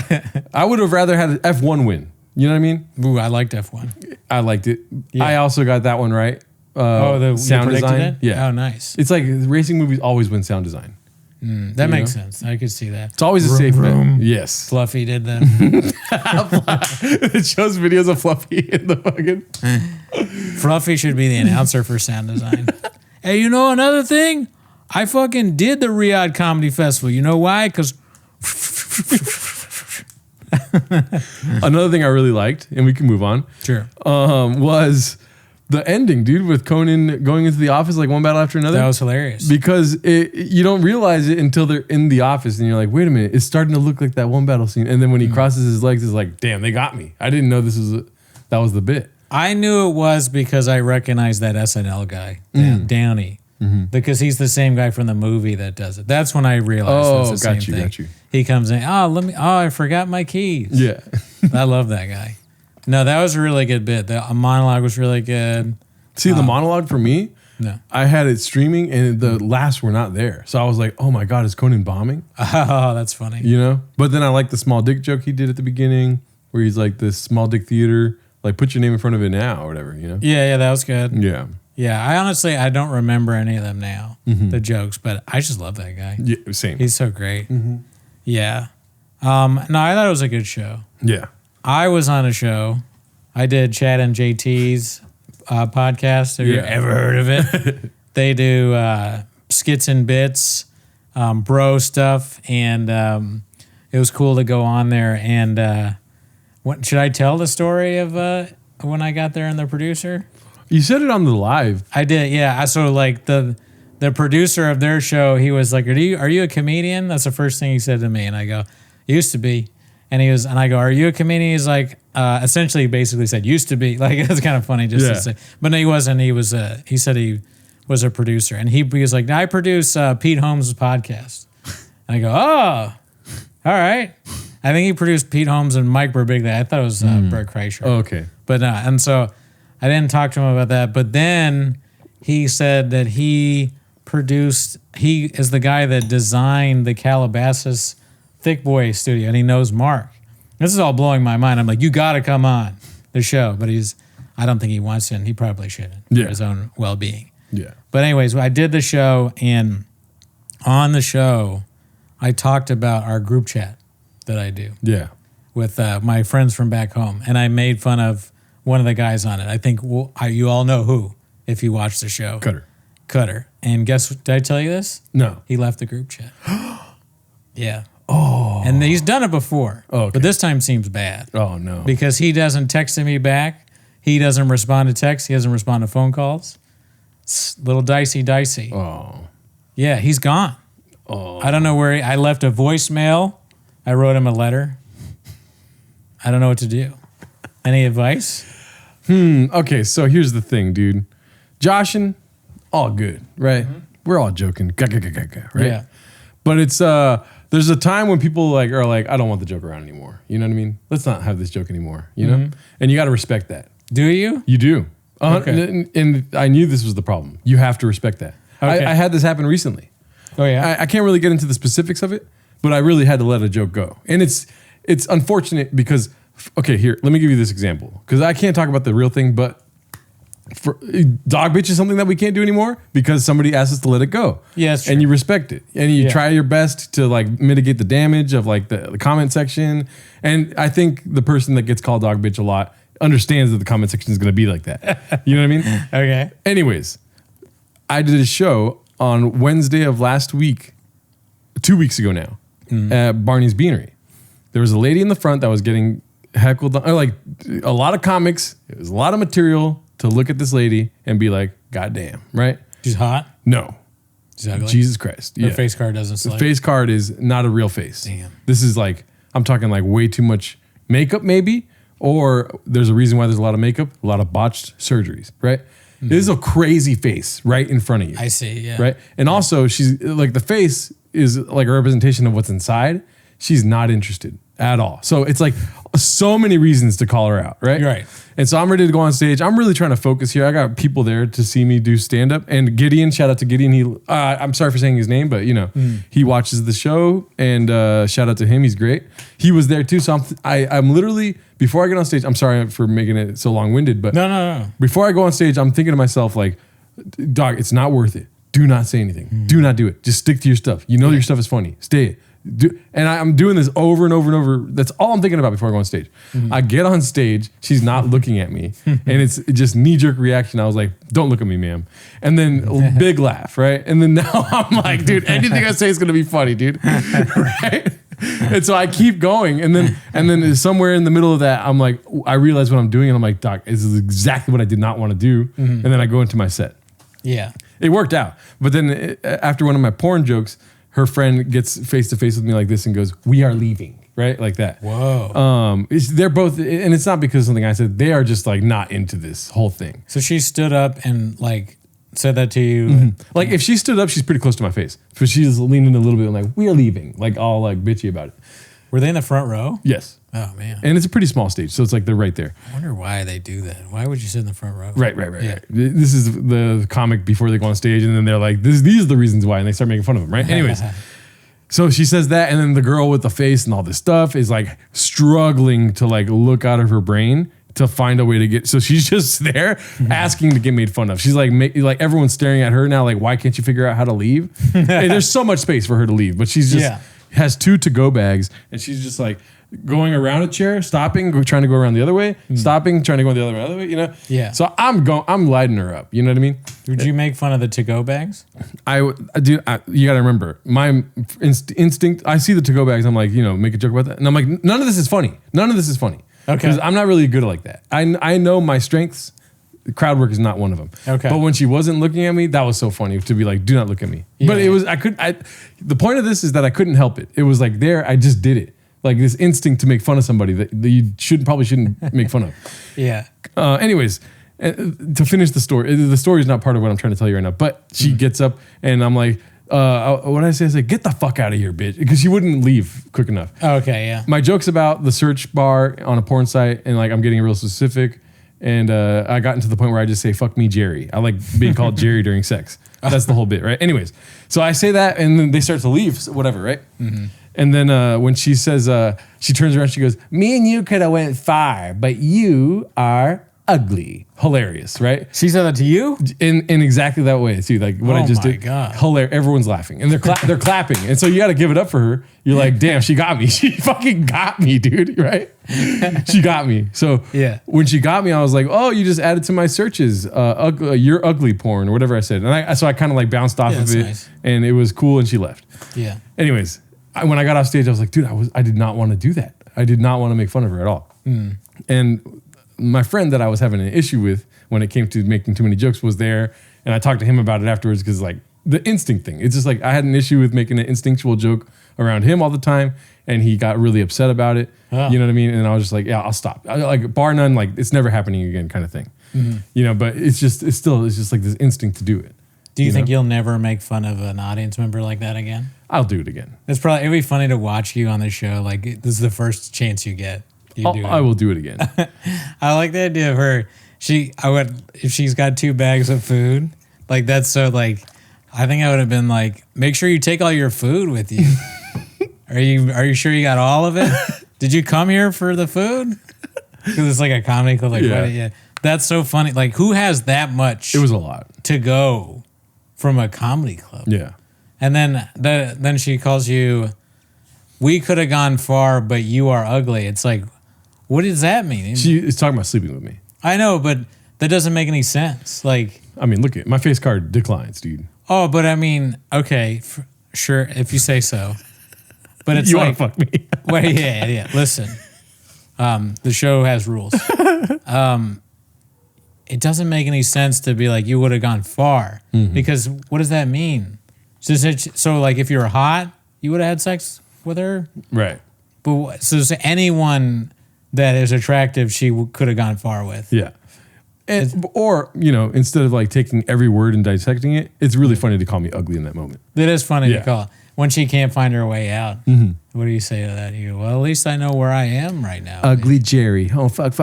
I would have rather had an F1 win. You know what I mean? Ooh, I liked F1. I liked it. Yeah. I also got that one right. You sound predicted design. it? Yeah. Oh, nice. It's like racing movies always win sound design. That makes sense. I could see that. It's always a safe bet. Yes. Fluffy did that. It shows videos of Fluffy in the fucking. Fluffy should be the announcer for sound design. Hey, you know another thing? I fucking did the Riyadh Comedy Festival. You know why? Because Another thing I really liked, and we can move on. sure. Was the ending, dude, with Conan going into the office like one battle after another. That was hilarious. Because you don't realize it until they're in the office and you're like, wait a minute, it's starting to look like that one battle scene. And then when he crosses his legs, it's like, damn, they got me. I didn't know that was the bit. I knew it was because I recognized that SNL guy, Downey, because he's the same guy from the movie that does it. That's when I realized it's the same thing. Got you. He comes in, I forgot my keys. Yeah. I love that guy. No, that was a really good bit. The monologue was really good. See, the monologue for me, No. I had it streaming and the laughs were not there. So I was like, oh my God, is Conan bombing? Oh, that's funny. You know? But then I like the small dick joke he did at the beginning where he's like, this small dick theater, like put your name in front of it now or whatever, you know? Yeah, that was good. Yeah. Yeah, I don't remember any of them now, the jokes, but I just love that guy. Yeah, same. He's so great. Yeah. No, I thought it was a good show. Yeah. I was on a show. I did Chad and JT's podcast. Have you ever heard of it? They do skits and bits, bro stuff, and it was cool to go on there. And should I tell the story of when I got there and the producer? You said it on the live. I did, yeah. I sort of like the producer of their show. He was like, "Are you a comedian?" That's the first thing he said to me, and I go, "Used to be." And I go, "Are you a comedian?" He's like, essentially, basically said, "Used to be." Like it's kind of funny just to say, but no, he wasn't. He was. He said he was a producer, and he was like, "I produce Pete Holmes' podcast." And I go, "Oh, all right." I think he produced Pete Holmes and Mike Birbiglia. I thought it was Bert Kreischer. Oh, okay. But and so I didn't talk to him about that. But then he said that he is the guy that designed the Calabasas Thick Boy studio, and he knows Mark. This is all blowing my mind. I'm like, you got to come on the show. But I don't think he wants to, and he probably shouldn't for his own well-being. Yeah. But anyways, I did the show, and on the show, I talked about our group chat that I do. Yeah. With my friends from back home. And I made fun of one of the guys on it. I think you all know who, if you watch the show. Cutter. And guess what? Did I tell you this? No. He left the group chat. Yeah. Oh. And he's done it before. Oh, okay. But this time seems bad. Oh, no. Because he doesn't text me back. He doesn't respond to texts. He doesn't respond to phone calls. It's a little dicey. Oh. Yeah, he's gone. Oh. I don't know where I left a voicemail. I wrote him a letter. I don't know what to do. Any advice? Okay, so here's the thing, dude. Joshin, all good, right? We're all joking, right? Yeah. But it's there's a time when people are like, I don't want the joke around anymore. You know what I mean? Let's not have this joke anymore. You know, and you got to respect that. Do you? You do. Okay. And I knew this was the problem. You have to respect that. Okay. I had this happen recently. Oh yeah. I can't really get into the specifics of it, but I really had to let a joke go. And it's unfortunate because, okay, here, let me give you this example. Because I can't talk about the real thing, but dog bitch is something that we can't do anymore because somebody asked us to let it go. Yeah, that's true. And you respect it. And you Yeah. try your best to like mitigate the damage of like the comment section. And I think the person that gets called dog bitch a lot understands that the comment section is going to be like that. You know what I mean? Okay. Anyways, I did a show on Wednesday of last week, 2 weeks ago now, at Barney's Beanery. There was a lady in the front that was getting heckled, like a lot of comics. It was a lot of material to look at this lady and be like, God damn, right? She's hot. No. She's ugly. Jesus Christ. Her face card doesn't The slide. face card is not a real face. Damn. This is like, I'm talking like way too much makeup maybe, or there's a reason why there's a lot of makeup, a lot of botched surgeries, right? This is a crazy face right in front of you. I see. Yeah. Right? And also she's like, the face is like a representation of what's inside. She's not interested at all. So it's like so many reasons to call her out, right? Right. And so I'm ready to go on stage. I'm really trying to focus here. I got people there to see me do stand up. And Gideon, shout out to Gideon. He, I'm sorry for saying his name, but you know, he watches the show, and shout out to him. He's great. He was there too. So I'm literally, before I get on stage, I'm sorry for making it so long winded, but No. before I go on stage, I'm thinking to myself like, dog, it's not worth it. Do not say anything. Do not do it. Just stick to your stuff. You know your stuff is funny. Stay. And I'm doing this over and over and over. That's all I'm thinking about before I go on stage. I get on stage. She's not looking at me. And it's just knee-jerk reaction. I was like, don't look at me, ma'am. And then a big laugh, right? And then now I'm like, dude, anything I say is going to be funny, dude. Right? And so I keep going. And then somewhere in the middle of that, I'm like, I realize what I'm doing. And I'm like, doc, this is exactly what I did not want to do. And then I go into my set. Yeah. It worked out. But then after one of my porn jokes, her friend gets face to face with me like this and goes, "We are leaving," right? Like that. Whoa. They're both, and it's not because of something I said. They are just like not into this whole thing. So she stood up and like said that to you. Like if she stood up, she's pretty close to my face. But she's leaning a little bit and like, "We are leaving," like all like bitchy about it. Were they in the front row? Yes. Oh man. And it's a pretty small stage, so it's like they're right there. I wonder why they do that. Why would you sit in the front row? Right. Yeah. This is the comic before they go on stage, and then they're like, these are the reasons why, and they start making fun of them, right? Anyways. So she says that, and then the girl with the face and all this stuff is like struggling to like look out of her brain to find a way to get. So she's just there asking to get made fun of. She's like, like everyone's staring at her now. Like, why can't you figure out how to leave? And there's so much space for her to leave, but she's just has 2 to-go bags, and she's just like going around a chair, stopping, trying to go around the other way, stopping, trying to go the other way. You know? Yeah. So I'm lighting her up. You know what I mean? Would you make fun of the to-go bags? You got to remember, my instinct, I see the to-go bags, I'm like, make a joke about that. And I'm like, none of this is funny. None of this is funny. Okay. Because I'm not really good at like that. I know my strengths. Crowd work is not one of them. Okay. But when she wasn't looking at me, that was so funny to be like, do not look at me. Yeah. But it was, the point of this is that I couldn't help it. It was like I just did it. Like this instinct to make fun of somebody that you probably shouldn't make fun of. Yeah. Anyways, to finish the story is not part of what I'm trying to tell you right now, but she gets up and I'm like, what did I say? I said, get the fuck out of here, bitch. Because she wouldn't leave quick enough. Okay, yeah. My joke's about the search bar on a porn site, and like I'm getting real specific. And I got into the point where I just say, fuck me, Jerry. I like being called Jerry during sex. That's the whole bit, right? Anyways, so I say that, and then they start to leave, so whatever, right? And then when she says, she turns around, she goes, me and you could have went far, but you are ugly. Hilarious, right? She said that to you? In exactly that way, too. Like what I just did. God. Hilarious. Everyone's laughing, and they're clapping, and so you got to give it up for her. You're like, damn, she got me. She fucking got me, dude. Right? She got me. So when she got me, I was like, oh, you just added to my searches, you're ugly porn or whatever I said, and I kind of like bounced off of it, nice. and it was cool, and she left. Yeah. Anyways, when I got off stage, I was like, dude, I did not want to do that. I did not want to make fun of her at all. And my friend that I was having an issue with when it came to making too many jokes was there, and I talked to him about it afterwards because like the instinct thing. It's just like I had an issue with making an instinctual joke around him all the time, and he got really upset about it. Oh. You know what I mean? And I was just like, yeah, I'll stop. Like bar none, like it's never happening again, kind of thing. But it's just like this instinct to do it. Do you think you'll never make fun of an audience member like that again? I'll do it again. It'd be funny to watch you on the show. Like this is the first chance you get. I will do it again. I like the idea of her. If she's got 2 bags of food, like that's so like I think I would have been like, make sure you take all your food with you. Are you sure you got all of it? Did you come here for the food? Because it's like a comedy club. Like, yeah. That's so funny. Like, who has that much? It was a lot to go from a comedy club. Yeah. And then she calls you, we could have gone far, but you are ugly. It's like, what does that mean? She is talking about sleeping with me. I know, but that doesn't make any sense. Like, I mean, look at my face card declines, dude. Oh, but I mean, okay, sure, if you say so. But it's you like, want to fuck me? Wait, yeah. Listen, the show has rules. It doesn't make any sense to be like, you would have gone far. Because what does that mean? So like, if you're hot, you would have had sex with her? Right. But so anyone that is attractive, she could have gone far with. Yeah. Or, instead of like taking every word and dissecting it, it's really funny to call me ugly in that moment. It is funny to call. When she can't find her way out. What do you say to that? You go, well, at least I know where I am right now. Ugly Jerry. Oh, fuck.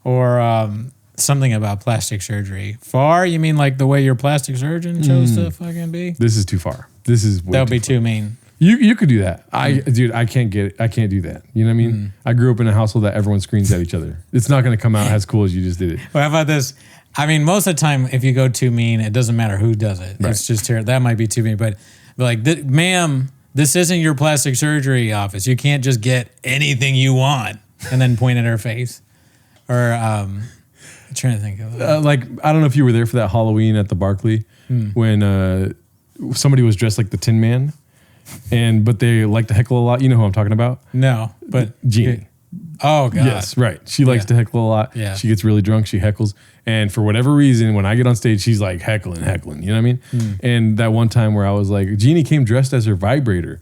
Or something about plastic surgery. Far? You mean like the way your plastic surgeon chose to fucking be? This is too far. This is way that would be too too mean. You could do that. Dude, I can't get it. I can't do that. You know what I mean? I grew up in a household that everyone screams at each other. It's not going to come out as cool as you just did it. Well, how about this? I mean, most of the time, if you go too mean, it doesn't matter who does it. Right. It's just terrible. That might be too mean. But like, ma'am, this isn't your plastic surgery office. You can't just get anything you want and then point at her face. Or I'm trying to think of like, I don't know if you were there for that Halloween at the Barclay when somebody was dressed like the Tin Man. But they like to heckle a lot. You know who I'm talking about? No, but Jeannie. Oh God. Yes, right. She likes to heckle a lot. Yeah. She gets really drunk. She heckles, and for whatever reason, when I get on stage, she's like heckling. You know what I mean? And that one time where I was like, Jeannie came dressed as her vibrator,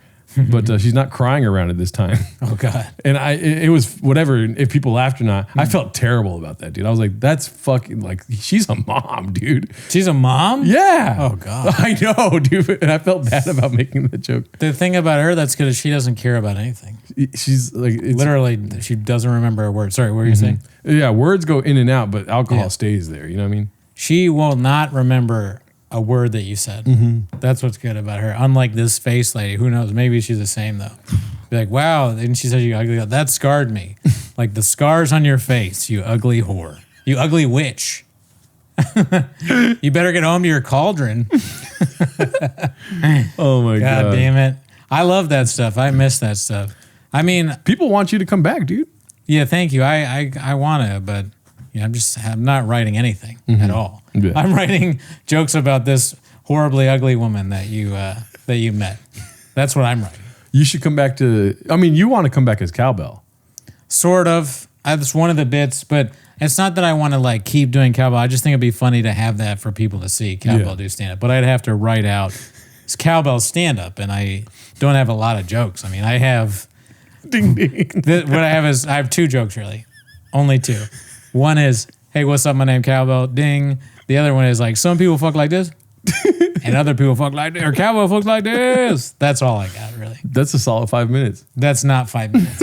but she's not crying around it this time. Oh God. And it was whatever. If people laughed or not, I felt terrible about that, dude. I was like, that's fucking like she's a mom, dude. She's a mom? Yeah. Oh God. I know, dude. And I felt bad about making that joke. The thing about her that's good is she doesn't care about anything. She's like Literally, she doesn't remember a word. Sorry, what were you saying? Yeah, words go in and out, but alcohol stays there. You know what I mean? She will not remember a word that you said. That's what's good about her. Unlike this face lady, who knows? Maybe she's the same though. Be like, wow, and she said you ugly. That scarred me. Like the scars on your face, you ugly whore, you ugly witch. You better get home to your cauldron. Oh my God. God damn it! I love that stuff. I miss that stuff. I mean, people want you to come back, dude. Yeah, thank you. I want to, but I'm not writing anything at all. Yeah. I'm writing jokes about this horribly ugly woman that you met. That's what I'm writing. You should come back you want to come back as Cowbell. Sort of. That's one of the bits, but it's not that I want to like keep doing Cowbell. I just think it'd be funny to have that for people to see Cowbell do stand up. But I'd have to write out it's Cowbell stand up, and I don't have a lot of jokes. I mean, I have Ding ding. what I have two jokes really. Only two. One is, hey, what's up? My name Cowbell. Ding. The other one is like, some people fuck like this, and other people fuck like this, or Cowbell fucks like this. That's all I got, really. That's a solid 5 minutes. That's not 5 minutes.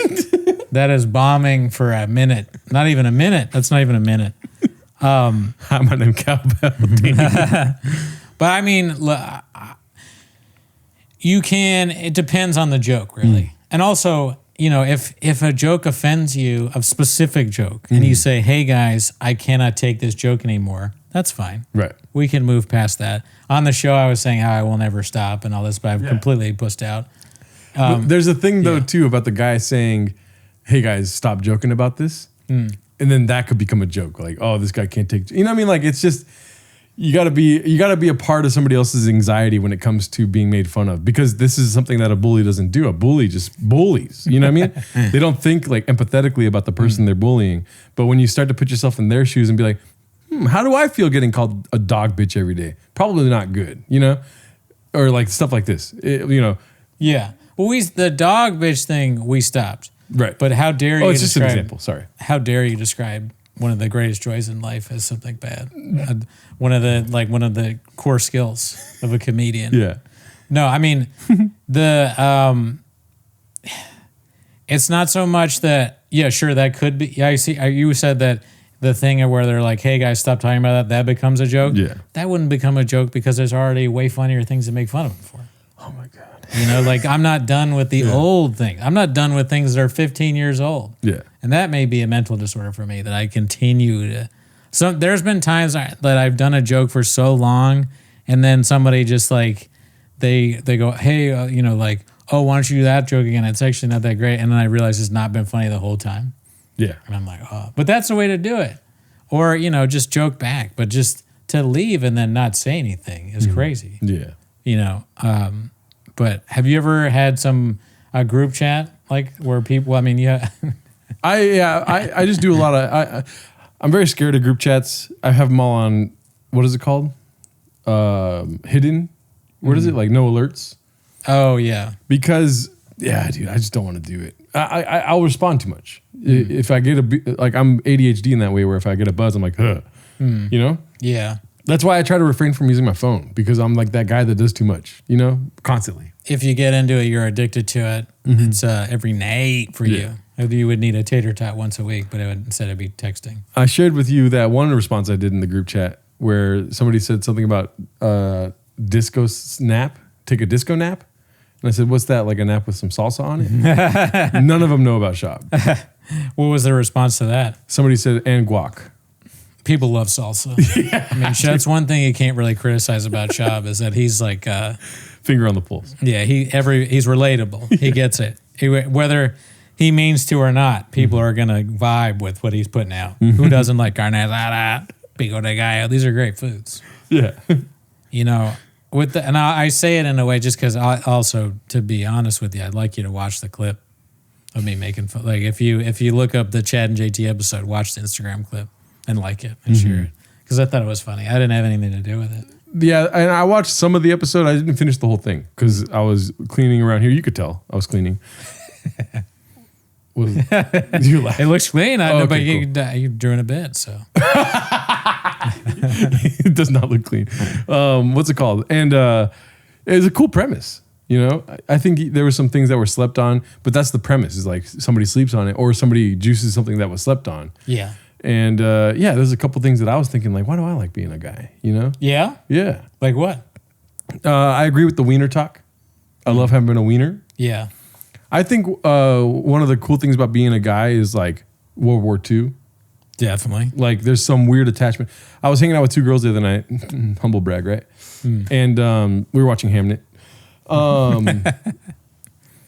That is bombing for a minute. Not even a minute. That's not even a minute. Hi, my name Cowbell. But I mean, it depends on the joke, really. And also, if a joke offends you, a specific joke, and you say, hey guys, I cannot take this joke anymore, that's fine. Right. We can move past that. On the show, I was saying how I will never stop and all this, but I've completely pussed out. But there's a thing though too about the guy saying, hey guys, stop joking about this. And then that could become a joke. Like, oh, this guy can't take, you know what I mean? Like, it's just, you gotta be a part of somebody else's anxiety when it comes to being made fun of, because this is something that a bully doesn't do. A bully just bullies, you know what I mean? They don't think like empathetically about the person they're bullying. But when you start to put yourself in their shoes and be like, how do I feel getting called a dog bitch every day? Probably not good, or like stuff like this, Yeah. Well, the dog bitch thing, we stopped. Right. But how dare you it's just an example. Sorry. How dare you describe one of the greatest joys in life as something bad? One of the core skills of a comedian. Yeah. No, I mean, it's not so much that, yeah, sure, that could be. Yeah, I see. You said that the thing where they're like, hey guys, stop talking about that. That becomes a joke. Yeah. That wouldn't become a joke because there's already way funnier things to make fun of it for. Oh my God. You know, like I'm not done with the old things. I'm not done with things that are 15 years old. Yeah. And that may be a mental disorder for me that I continue to. So there's been times that I've done a joke for so long, and then somebody just like they go, hey, you know, like, oh, why don't you do that joke again? It's actually not that great. And then I realize it's not been funny the whole time. Yeah. And I'm like, oh, but that's the way to do it. Or, you know, just joke back, but just to leave and then not say anything is crazy. Yeah. You know, but have you ever had a group chat like where people, I mean, yeah. I just do a lot of, I'm very scared of group chats. I have them all on, what is it called? Hidden. What is it? Like no alerts. Oh yeah. Because yeah, dude, I just don't want to do it. I'll respond too much. If I get like I'm ADHD in that way where if I get a buzz, I'm like, huh, you know? Yeah. That's why I try to refrain from using my phone because I'm like that guy that does too much, you know, constantly. If you get into it, you're addicted to it. It's every night for you. You would need a tater tot once a week, but instead it'd be texting. I shared with you that one response I did in the group chat where somebody said something about disco nap, take a disco nap. And I said, what's that? Like a nap with some salsa on it? None of them know about Shab. What was the response to that? Somebody said, and guac. People love salsa. I mean, that's one thing you can't really criticize about Shab is that he's like, finger on the pulse. Yeah, he's relatable. He gets it. Whether he means to or not, people are gonna vibe with what he's putting out. Who doesn't like carne asada, pico de gallo? These are great foods. Yeah. You know, and I say it in a way just because also, to be honest with you, I'd like you to watch the clip of me making fun. Like if you look up the Chad and JT episode, watch the Instagram clip and like it and share it because I thought it was funny. I didn't have anything to do with it. Yeah, and I watched some of the episode. I didn't finish the whole thing because I was cleaning around here. You could tell I was cleaning. You laugh. It looks clean, okay, but cool. you're doing a bit, so. It does not look clean. What's it called? And it's a cool premise. You know, I think there were some things that were slept on, but that's the premise is like somebody sleeps on it or somebody juices something that was slept on. Yeah. And there's a couple things that I was thinking like, why do I like being a guy? You know? Yeah? Yeah. Like what? I agree with the wiener talk. I love having a wiener. Yeah. I think one of the cool things about being a guy is like World War II. Definitely. Like there's some weird attachment. I was hanging out with two girls the other night. Humble brag, right? And we were watching Hamnet.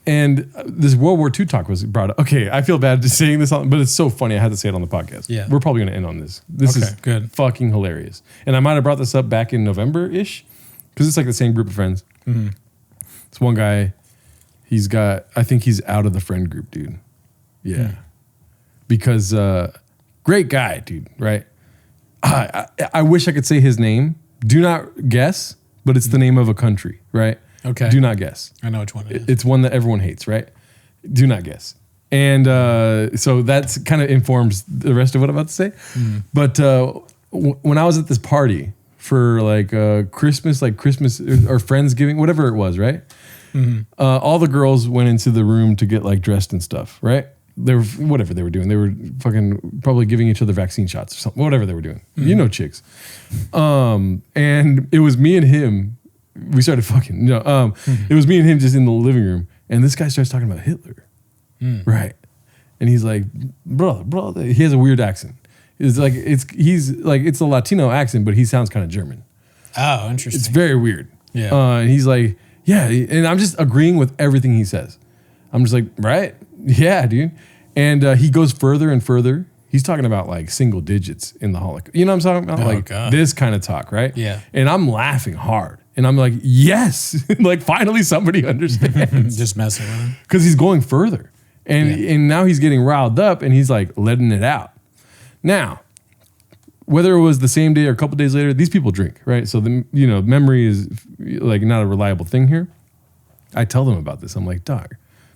And this World War II talk was brought up. Okay, I feel bad just saying this, but it's so funny. I had to say it on the podcast. Yeah. We're probably going to end on this. This is good. Fucking hilarious. And I might have brought this up back in November-ish because it's like the same group of friends. It's one guy. I think he's out of the friend group, dude. Yeah. Because great guy, dude, right? I wish I could say his name. Do not guess, but it's the name of a country, right? Okay. Do not guess. I know which one it is. It's one that everyone hates, right? Do not guess. And so that's kind of informs the rest of what I'm about to say. But when I was at this party for like Christmas or Friendsgiving, whatever it was, right? All the girls went into the room to get like dressed and stuff, right? They were whatever they were doing. They were fucking probably giving each other vaccine shots or something, whatever they were doing. You know, chicks. And it was me and him. We started fucking. It was me and him just in the living room, and this guy starts talking about Hitler, right? And he's like, "Bro," he has a weird accent. It's a Latino accent, but he sounds kind of German. Oh, interesting. It's very weird. Yeah. And he's like, "Yeah," and I'm just agreeing with everything he says. I'm just like, "Right, yeah, dude." And he goes further and further. He's talking about like single digits in the Holocaust. You know what I'm talking about? Like God. This kind of talk, right? Yeah. And I'm laughing hard. And I'm like, yes, like finally somebody understands. Just messing with him. Because he's going further. And now he's getting riled up and he's like letting it out. Now, whether it was the same day or a couple days later, these people drink, right? So memory is like not a reliable thing here. I tell them about this. I'm like, dog,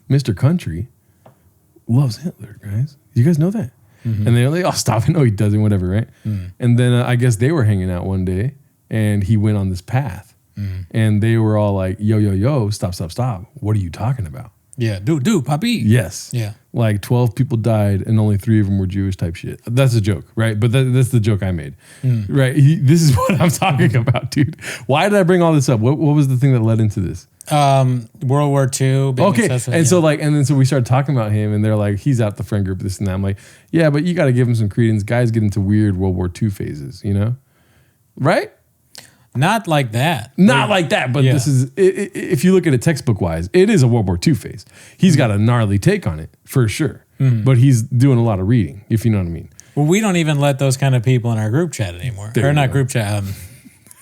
Mr. Country loves Hitler, guys. You guys know that? And they're like, oh, stop it. No, he doesn't, whatever, right? And then I guess they were hanging out one day and he went on this path. And they were all like, yo, stop. What are you talking about? Yeah, do, puppy. Yes. Yeah. Like 12 people died and only 3 of them were Jewish type shit. That's a joke, right? But that's the joke I made, right? This is what I'm talking about, dude. Why did I bring all this up? What was the thing that led into this? World War II. Okay. And so so we started talking about him and they're like, he's out the friend group, this and that. I'm like, yeah, but you got to give him some credence. Guys get into weird World War II phases, you know? Right? Not like that. Not like that, but this is, if you look at it textbook wise, it is a World War II phase. He's got a gnarly take on it for sure, but he's doing a lot of reading, if you know what I mean. Well, we don't even let those kind of people in our group chat anymore. There or you not go. group chat.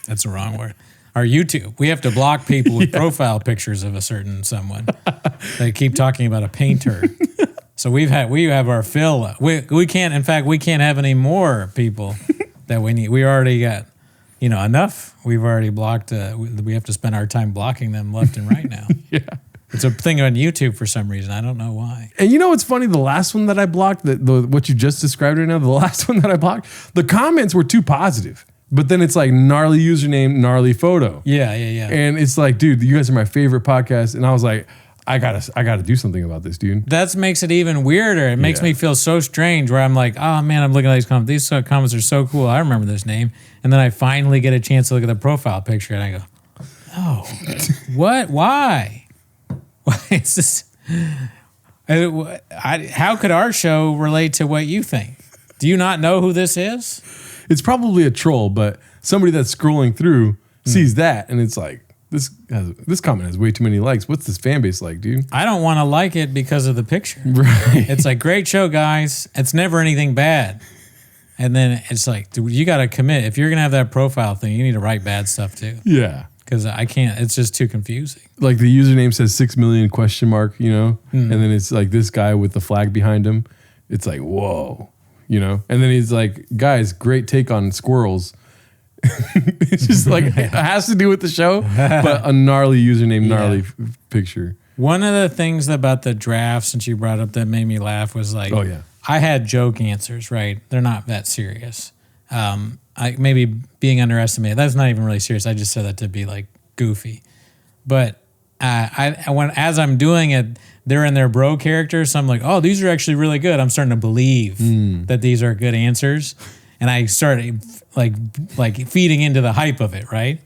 That's the wrong word. Our YouTube. We have to block people with profile pictures of a certain someone. They keep talking about a painter. So we have our fill. We can't. In fact, we can't have any more people that we need. We already got. Enough. We've already blocked. We have to spend our time blocking them left and right now. Yeah. It's a thing on YouTube for some reason. I don't know why. And you know what's funny? The last one that I blocked, what you just described right now, the last one that I blocked, the comments were too positive. But then it's like gnarly username, gnarly photo. Yeah. And it's like, dude, you guys are my favorite podcast. And I was like, I gotta do something about this, dude. That makes it even weirder. It makes me feel so strange where I'm like, oh man, I'm looking at these comments. These comments are so cool. I remember this name. And then I finally get a chance to look at the profile picture and I go, oh, what? Why? Why is this? How could our show relate to what you think? Do you not know who this is? It's probably a troll, but somebody that's scrolling through sees that and it's like, this comment has way too many likes. What's this fan base like, dude? I don't want to like it because of the picture. Right. It's like, great show, guys. It's never anything bad. And then it's like, dude, you got to commit. If you're going to have that profile thing, you need to write bad stuff too. Yeah. Because I can't, it's just too confusing. Like the username says 6 million question mark, and then it's like this guy with the flag behind him. It's like, whoa, And then he's like, guys, great take on squirrels. It's just like, it has to do with the show, but a gnarly username, gnarly picture. One of the things about the draft, since you brought up, that made me laugh was like, oh yeah, I had joke answers, right? They're not that serious. Maybe being underestimated. That's not even really serious. I just said that to be like goofy. But as I'm doing it, they're in their bro character. So I'm like, oh, these are actually really good. I'm starting to believe that these are good answers. And I started like feeding into the hype of it, right?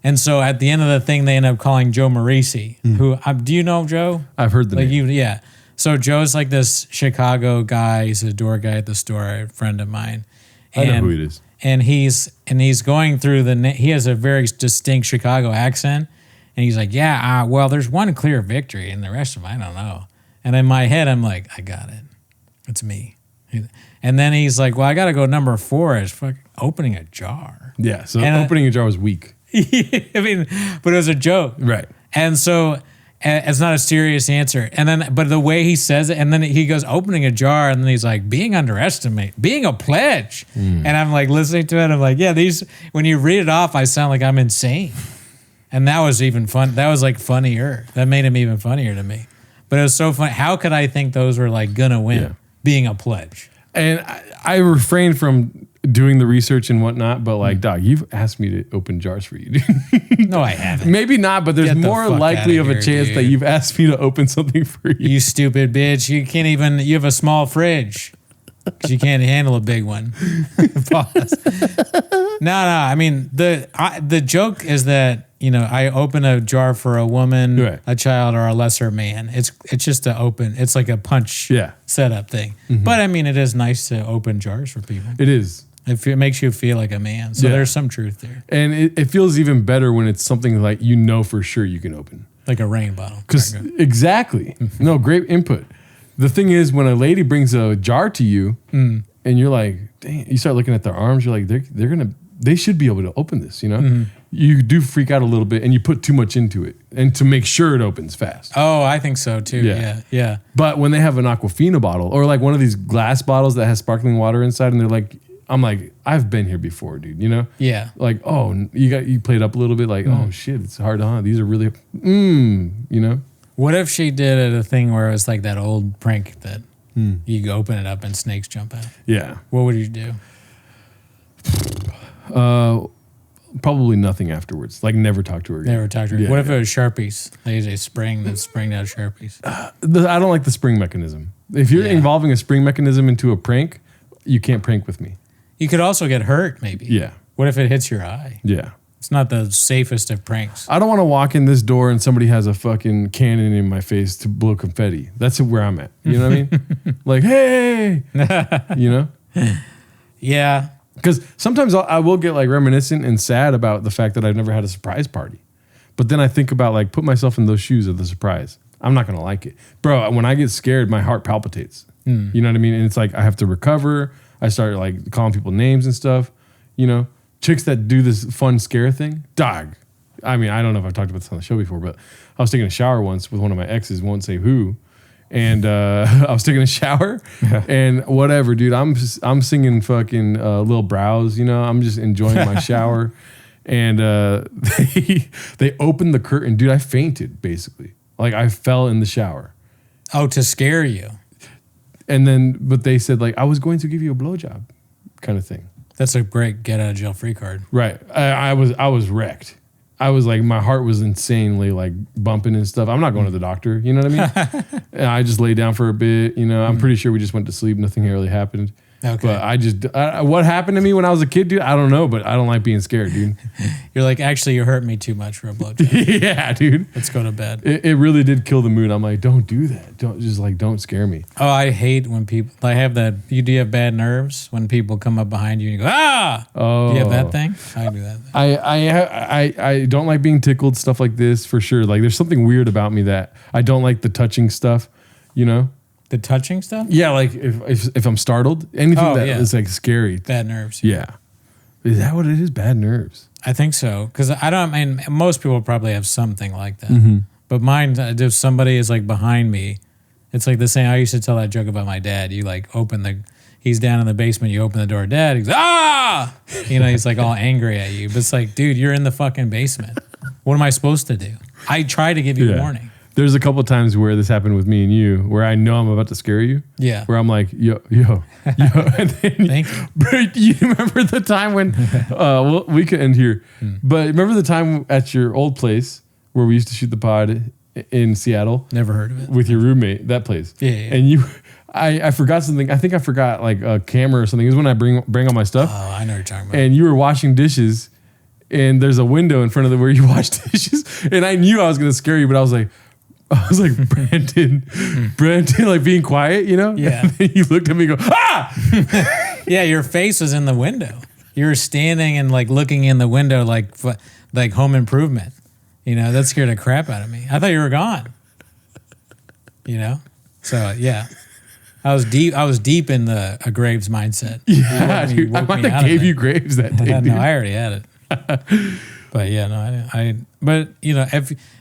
And so at the end of the thing, they end up calling Joe Marisi, who, do you know Joe? I've heard the name. Yeah. So Joe's like this Chicago guy. He's a door guy at the store, a friend of mine. I know who it is. And he's going through he has a very distinct Chicago accent. And he's like, yeah, well, there's one clear victory and the rest of them, I don't know. And in my head, I'm like, I got it. It's me. And then he's like, well, I got to go number 4 is fucking opening a jar. Yeah, so And opening a jar was weak. I mean, but it was a joke. Right. And so it's not a serious answer. And then, but the way he says it, and then he goes opening a jar, and then he's like, being underestimated, being a pledge. And I'm like listening to it. I'm like, yeah, when you read it off, I sound like I'm insane. And that was even fun. That was like funnier. That made him even funnier to me. But it was so funny. How could I think those were like gonna win? Yeah. Being a pledge. And I refrained from doing the research and whatnot, but like, dog, you've asked me to open jars for you, dude. No, I haven't. Maybe not, but there's Get the more fuck likely outta of a here, chance dude. that you've asked me to open something for you. You stupid bitch. You have a small fridge. You can't handle a big one. Pause. No. I mean, the joke is that, I open a jar for a woman, Right. a child, or a lesser man. It's just it's like a punch setup thing. But I mean, it is nice to open jars for people. It is. It makes you feel like a man. So there's some truth there. And it feels even better when it's something like for sure you can open. Like a rain bottle. Exactly. No, great input. The thing is, when a lady brings a jar to you and you're like, dang, you start looking at their arms, you're like, they should be able to open this, You do freak out a little bit and you put too much into it and to make sure it opens fast. Oh, I think so too. Yeah. But when they have an Aquafina bottle or like one of these glass bottles that has sparkling water inside and they're like, I'm like, I've been here before, dude, Yeah. Like, oh, you played up a little bit like, oh shit, it's hard to, these are really, What if she did a thing where it was like that old prank that you open it up and snakes jump out? Yeah. What would you do? probably nothing afterwards. Like never talk to her again. Never talked to her. Yeah, What if it was Sharpies? They use a spring that sprang out Sharpies. I don't like the spring mechanism. If you're Yeah. involving a spring mechanism into a prank, you can't prank with me. You could also get hurt, maybe. Yeah. What if it hits your eye? Yeah. It's not the safest of pranks. I don't want to walk in this door and somebody has a fucking cannon in my face to blow confetti. That's where I'm at. You know what I mean? Like, hey, you know? Yeah. Because sometimes I will get like reminiscent and sad about the fact that I've never had a surprise party. But then I think about like, put myself in those shoes of the surprise. I'm not going to like it. Bro, when I get scared, my heart palpitates. You know what I mean? And it's like, I have to recover. I start like calling people names and stuff, you know? Chicks that do this fun scare thing, dog. I mean, I don't know if I've talked about this on the show before, but I was taking a shower once with one of my exes, won't say who, and I was taking a shower, and whatever, dude. I'm singing fucking Lil Brows, you know. I'm just enjoying my shower, and they opened the curtain, dude. I fainted basically, like I fell in the shower. Oh, to scare you. And then, but they said like I was going to give you a blowjob, kind of thing. That's a great get out of jail free card. Right. I was wrecked. I was like, my heart was insanely like bumping and stuff. I'm not going to the doctor. You know what I mean? And I just laid down for a bit. You know, I'm pretty sure we just went to sleep. Nothing really happened. Okay. But what happened to me when I was a kid, dude? I don't know, but I don't like being scared, dude. You're like, actually, you hurt me too much for a blowjob. Yeah, dude. Let's go to bed. It really did kill the mood. I'm like, don't do that. Don't scare me. Oh, I hate when people, I have that, do you have bad nerves when people come up behind you and you go, ah! Oh. Do you have that thing? I do that thing. I don't like being tickled, stuff like this for sure. Like there's something weird about me that I don't like the touching stuff, you know? The touching stuff? Yeah, like if I'm startled, anything that is like scary. Bad nerves. Yeah. Is that what it is? Bad nerves. I think so. Because I mean, most people probably have something like that. Mm-hmm. But mine, if somebody is like behind me, it's like the same. I used to tell that joke about my dad. You like he's down in the basement, you open the door, Dad, he's ah! You know, he's like all angry at you. But it's like, dude, you're in the fucking basement. What am I supposed to do? I try to give you a warning. There's a couple of times where this happened with me and you, where I know I'm about to scare you. Yeah. Where I'm like, yo. And then, Thank you. Bro, you remember the time when, well, we could end here, but remember the time at your old place where we used to shoot the pod in Seattle? Never heard of it. With your roommate, that place. Yeah. And I forgot something. I think I forgot like a camera or something. It was when I bring all my stuff. Oh, I know what you're talking about. And you were washing dishes, and there's a window in front of where you wash dishes. And I knew I was going to scare you, but I was like, Brandon, like being quiet, you know? Yeah. And then you looked at me and go, ah! Yeah, your face was in the window. You were standing and like looking in the window like Home Improvement. You know, that scared the crap out of me. I thought you were gone. You know? So, yeah. I was deep in a Graves mindset. Yeah, dude, I might have gave you Graves that day, dude. No, I already had it. But yeah, no, but you know,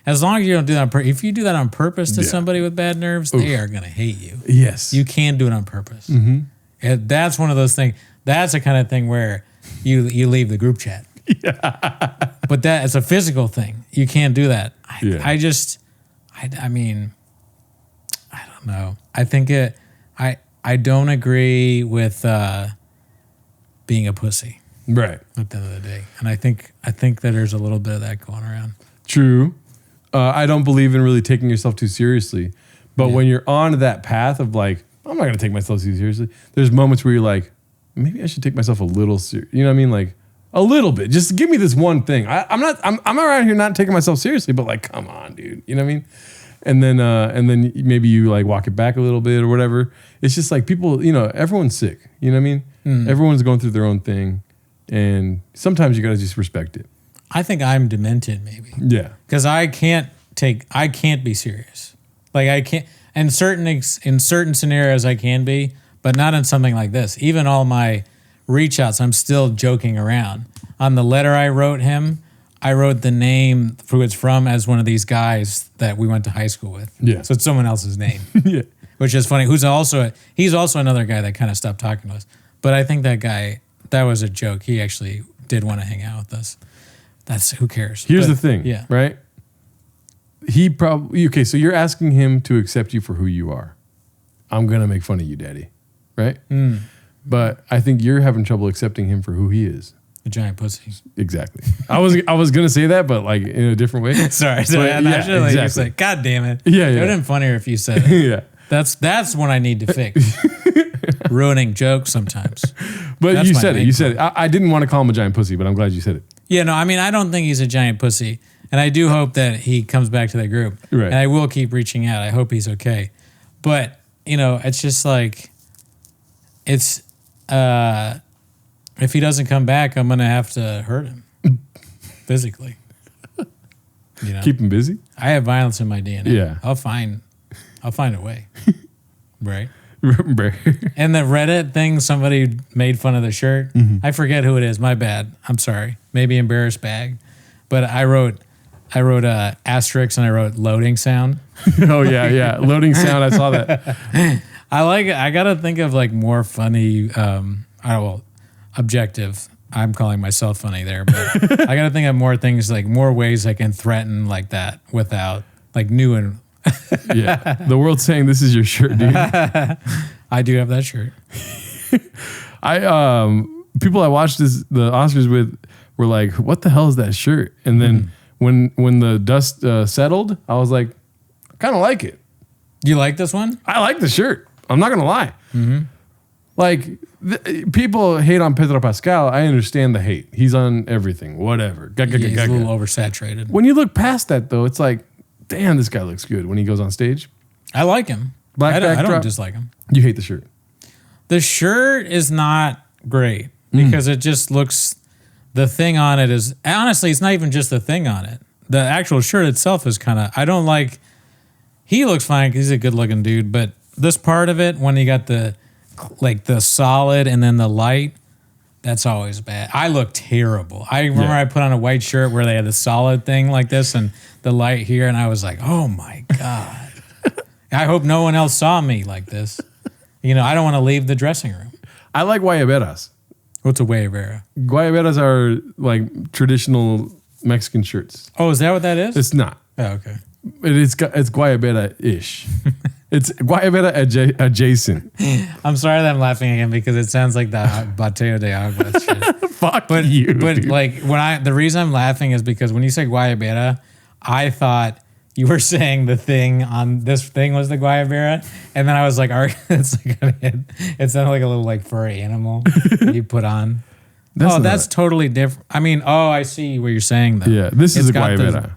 as long as you don't do that on purpose, if you do that on purpose to somebody with bad nerves, they are going to hate you. Yes. You can do it on purpose. Mm-hmm. And that's one of those things. That's the kind of thing where you leave the group chat. Yeah. But it's a physical thing. You can't do that. I mean, I don't know. I think I don't agree with being a pussy. Right. At the end of the day. And I think that there's a little bit of that going around. True. I don't believe in really taking yourself too seriously. But when you're on that path of like, I'm not going to take myself too seriously, there's moments where you're like, maybe I should take myself a little serious. You know what I mean? Like a little bit. Just give me this one thing. I'm around here not taking myself seriously, but like, come on, dude. You know what I mean? And then maybe you like walk it back a little bit or whatever. It's just like people, you know, everyone's sick. You know what I mean? Everyone's going through their own thing. And sometimes you got to just respect it. I think I'm demented maybe. Yeah. Because I can't be serious. Like I can't, in certain scenarios I can be, but not in something like this. Even all my reach outs, I'm still joking around. On the letter I wrote him, I wrote the name who it's from as one of these guys that we went to high school with. Yeah. So it's someone else's name. Yeah. Which is funny. He's also another guy that kind of stopped talking to us. But I think that guy, that was a joke. He actually did want to hang out with us. That's who cares. Here's the thing, right? He probably, okay, so you're asking him to accept you for who you are. I'm going to make fun of you, daddy, right? But I think you're having trouble accepting him for who he is. A giant pussy. Exactly. I was gonna say that, but like in a different way. Sorry. But, yeah, Naturally, exactly. it's like, God damn it. Yeah, It yeah. would have been funnier if you said it. Yeah. That's what I need to fix. Ruining jokes sometimes. But That's you my said it. main You said it. I didn't want to call him a giant pussy, but I'm glad you said it. Yeah, no, I mean, I don't think he's a giant pussy. And I do hope that he comes back to the group. Right. And I will keep reaching out. I hope he's okay. But, it's just like, it's, if he doesn't come back, I'm going to have to hurt him physically. Keep him busy. I have violence in my DNA. Yeah. I'll find a way. Right. Remember. And the Reddit thing, somebody made fun of the shirt. I forget who it is. My bad. I'm sorry. Maybe embarrassed bag. But I wrote asterisk and I wrote loading sound. Oh yeah. Loading sound. I saw that. I gotta think of like more funny. Objective. I'm calling myself funny there, but I gotta think of more things, like more ways I can threaten like that without like new and. Yeah. The world's saying this is your shirt, dude. I do have that shirt. People I watched the Oscars with were like, "What the hell is that shirt?" And then when the dust settled, I was like, "I kind of like it. You like this one? I like the shirt. I'm not gonna lie. Like people hate on Pedro Pascal. I understand the hate. He's on everything. Whatever. Yeah, he's a little oversaturated. When you look past that, though, it's like, damn, this guy looks good when he goes on stage. I like him. Black I don't backdrop. dislike him. You hate the shirt. The shirt is not great because it just looks. The thing on it is honestly, it's not even just the thing on it. The actual shirt itself is kind of. I don't like. He looks fine because he's a good-looking dude, but this part of it, when you got the solid and then the light, that's always bad. I look terrible. I remember I put on a white shirt where they had the solid thing like this and the light here, and I was like, oh my God. I hope no one else saw me like this. I don't want to leave the dressing room. I like guayaberas. What's a guayabera? Guayaberas are like traditional Mexican shirts. Oh, is that what that is? It's not. Oh, okay. It's guayabera-ish. It's guayabera adjacent. I'm sorry that I'm laughing again because it sounds like the Bateo de Agua shit. Fuck But you, dude. like the reason I'm laughing is because when you say guayabera, I thought you were saying the thing on this thing was the guayabera, and then I was like, it sounded like a little like furry animal you put on. That's totally different. I mean, I see what you're saying though. Yeah, this is a got guayabera.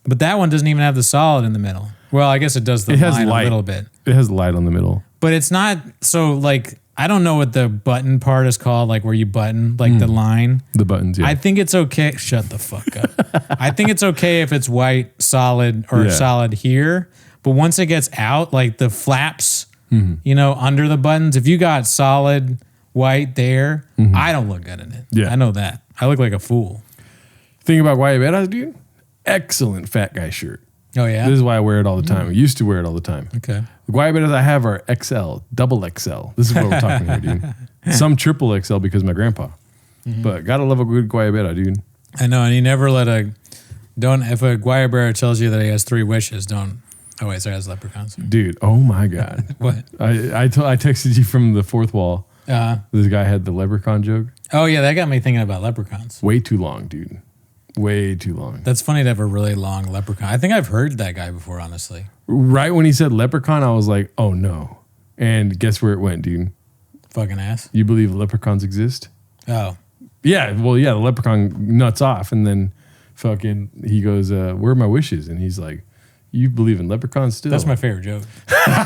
But that one doesn't even have the solid in the middle. Well, I guess it does It has line light. a little bit. It has light on the middle. But it's not so like I don't know what the button part is called, like where you button like the line. The buttons, yeah. I think it's okay. Shut the fuck up. I think it's okay if it's white solid or solid here, but once it gets out, like the flaps, under the buttons, if you got solid white there, I don't look good in it. Yeah. I know that. I look like a fool. Thing about guayaberas, dude, excellent fat guy shirt. Oh yeah. This is why I wear it all the time. I used to wear it all the time. Okay. The guayaberas I have are XL, double XL. This is what we're talking here, dude. Some triple XL because of my grandpa. But gotta love a good guayabera, dude. I know, and you never if a guayabera tells you that he has 3 wishes, don't. Oh wait, sorry, that's leprechauns. Dude, oh my God. What? I texted you from the fourth wall. This guy had the leprechaun joke. Oh yeah, that got me thinking about leprechauns. Way too long, dude. Way too long. That's funny to have a really long leprechaun. I think I've heard that guy before, honestly. Right when he said leprechaun, I was like, oh no. And guess where it went, dude? Fucking ass. You believe leprechauns exist? Oh. Yeah, well, yeah, the leprechaun nuts off, and then fucking he goes, where are my wishes? And he's like, you believe in leprechauns still? That's my favorite joke. But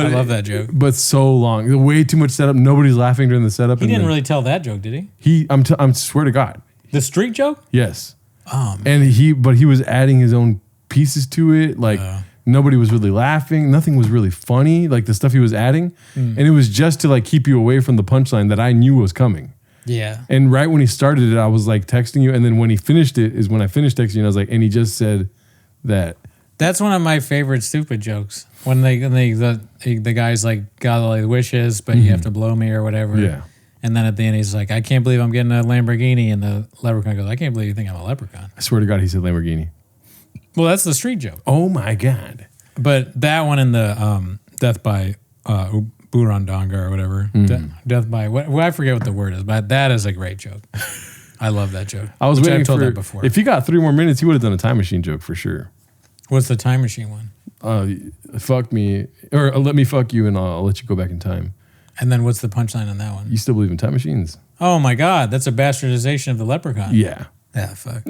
I love that joke. But so long. Way too much setup. Nobody's laughing during the setup. He didn't really tell that joke, did he? I'm swear to God. The street joke? Yes. Man. And he was adding his own pieces to it. Like nobody was really laughing. Nothing was really funny. Like the stuff he was adding. And it was just to like keep you away from the punchline that I knew was coming. Yeah. And right when he started it, I was like texting you. And then when he finished it is when I finished texting you. And I was like, and he just said that. That's one of my favorite stupid jokes. When the guy's like, got all the wishes, but you have to blow me or whatever. Yeah. And then at the end, he's like, I can't believe I'm getting a Lamborghini. And the leprechaun goes, I can't believe you think I'm a leprechaun. I swear to God, he said Lamborghini. Well, that's the street joke. Oh my God. But that one in the Death by Burundanga or whatever. Death by what? Well, I forget what the word is, but that is a great joke. I love that joke. I was which waiting I've told for that before. If he got 3 more minutes, he would have done a time machine joke for sure. What's the time machine one? Fuck me, or let me fuck you, and I'll let you go back in time. And then what's the punchline on that one? You still believe in time machines? Oh my God, that's a bastardization of the leprechaun. Yeah. Yeah, fuck.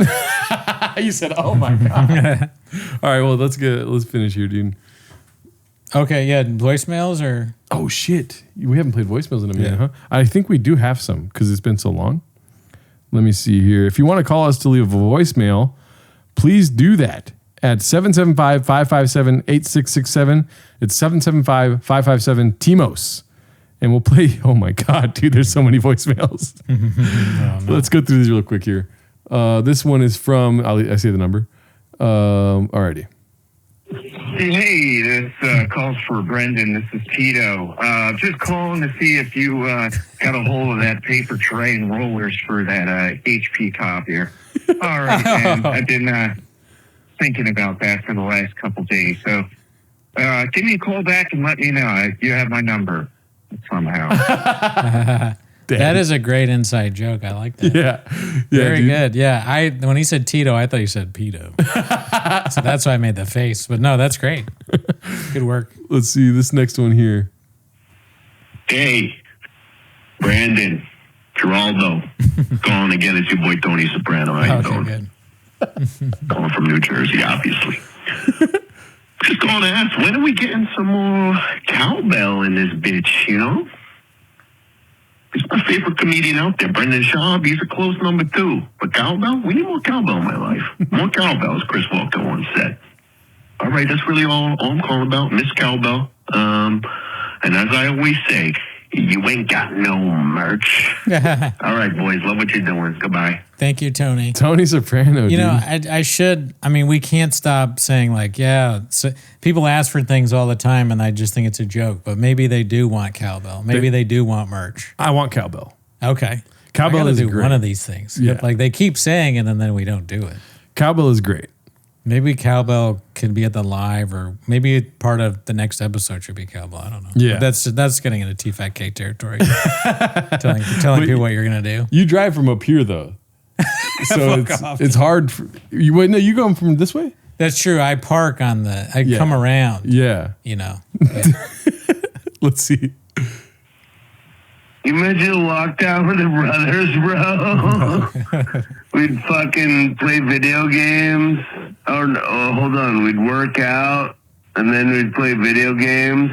You said, "Oh my god." All right, well, let's finish here, dude. Okay, yeah, voicemails or Oh shit, we haven't played voicemails in a minute, Yeah. huh? I think we do have some because it's been so long. Let me see here. If you want to call us to leave a voicemail, please do that at 775-557-8667. It's 775-557-TIMOS. And we'll play. Oh my God, dude, there's so many voicemails. Let's go through these real quick here. This one is from, I say the number. Alrighty. Hey, this calls for Brendan. This is Tito. Just calling to see if you got a hold of that paper tray and rollers for that HP copier. All right, man. I've been thinking about that for the last couple days. So give me a call back and let me know. You have my number somehow. that is a great inside joke. I like that. Yeah. Very dude. good. Yeah, when he said Tito, I thought he said pedo. So that's why I made the face. But no, that's great. Good work. Let's see this next one here. Hey, Brandon, Geraldo. Calling again. It's your boy Tony Soprano. How you Okay, doing? good. Calling from New Jersey, obviously. Just going to ask, when are we getting some more cowbell in this bitch, you know? He's my favorite comedian out there, Brendan Schaub. He's a close number 2. But cowbell? We need more cowbell in my life. More cowbell, as Chris Walker once said. All right, that's really all I'm calling about, Miss Cowbell. And as I always say, you ain't got no merch. All right, boys, love what you're doing. Goodbye. Thank you, Tony. Tony Soprano, You dude. know, we can't stop saying like, yeah, so people ask for things all the time and I just think it's a joke, but maybe they do want cowbell. Maybe they do want merch. I want cowbell. Okay. Cowbell I gotta is do great. one of these things. Yeah. Like they keep saying it and then we don't do it. Cowbell is great. Maybe cowbell could be at the live, or maybe part of the next episode should be cowbell. I don't know. Yeah. That's getting into T-Fat-K territory. telling people what you're gonna do. You drive from up here though, so it's hard. You wait. No, you going from this way? That's true. I park on I come around. Yeah. You know. Let's see. You imagine lockdown with the brothers, bro? We'd fucking play video games. Oh, no, hold on. We'd work out, and then we'd play video games.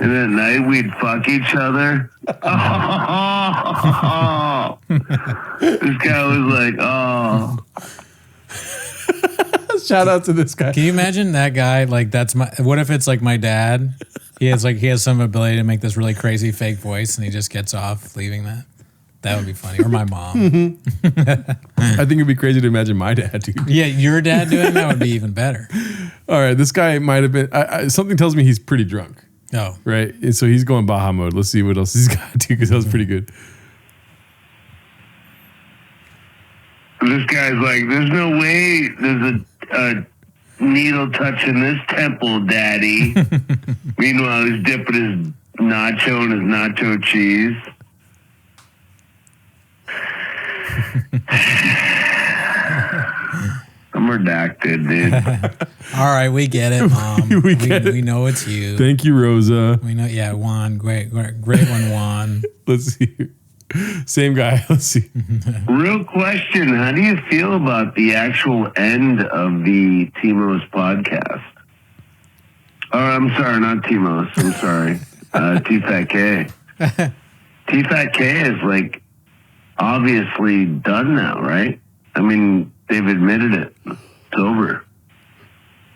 And at night, we'd fuck each other. This guy was like, oh. Shout out to this guy. Can you imagine that guy? Like, what if it's like my dad? He has some ability to make this really crazy fake voice, and he just gets off leaving that. That would be funny. Or my mom. I think it'd be crazy to imagine my dad, dude. Yeah, your dad doing that would be even better. All right, this guy might have been. Something tells me he's pretty drunk, Oh, right? And so he's going Baja mode. Let's see what else he's got, dude, because that was pretty good. This guy's like, there's no way there's a needle touching this temple, daddy. Meanwhile, he's dipping his nacho in his nacho cheese. I'm redacted, dude. all right, we get it, Mom. We get it. We know it's you. Thank you, Rosa. We know, yeah, Juan, great one, Juan. Let's see. Same guy. Let's see. Real question. How do you feel about the actual end of the Timos podcast? Oh, I'm sorry, not Timos. I'm sorry. T-Fat-K. T-Fat-K is like obviously done now, right? I mean, they've admitted it. It's over.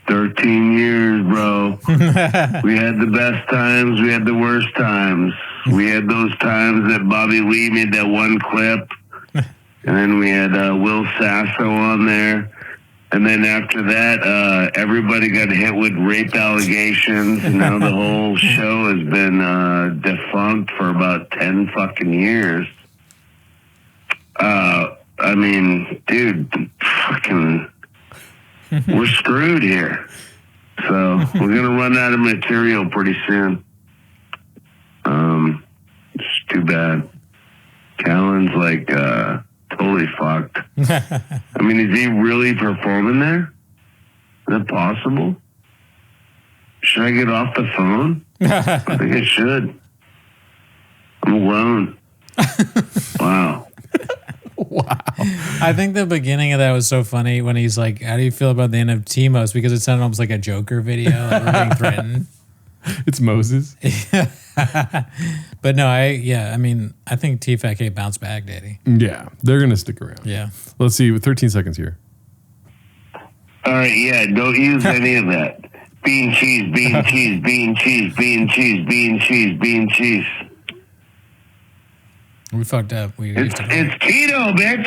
13 years, bro. We had the best times. We had the worst times. We had those times that Bobby Lee made that one clip. And then we had Will Sasso on there. And then after that, everybody got hit with rape allegations. And now the whole show has been defunct for about 10 fucking years. I mean, dude, fucking, we're screwed here. So we're going to run out of material pretty soon. It's too bad. Callan's like totally fucked. I mean, is he really performing there? Is that possible? Should I get off the phone? I think I should. I'm alone. Wow. I think the beginning of that was so funny when he's like, how do you feel about the end of Timos? Because it sounded almost like a Joker video. Like we're being threatened. It's Moses. But no, I think TFAK bounced back, Daddy. Yeah, they're going to stick around. Yeah. Let's see, with 13 seconds here. All right, yeah, don't use any of that. Bean cheese, bean cheese, bean cheese, bean cheese, bean cheese, bean cheese. We fucked up. It's keto, bitch.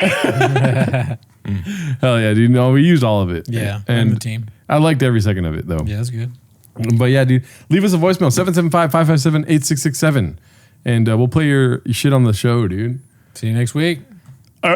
Hell yeah, dude. No, we used all of it. Yeah, and the team. I liked every second of it, though. Yeah, that's good. But yeah, dude, leave us a voicemail, 775-557-8667. And we'll play your shit on the show, dude. See you next week.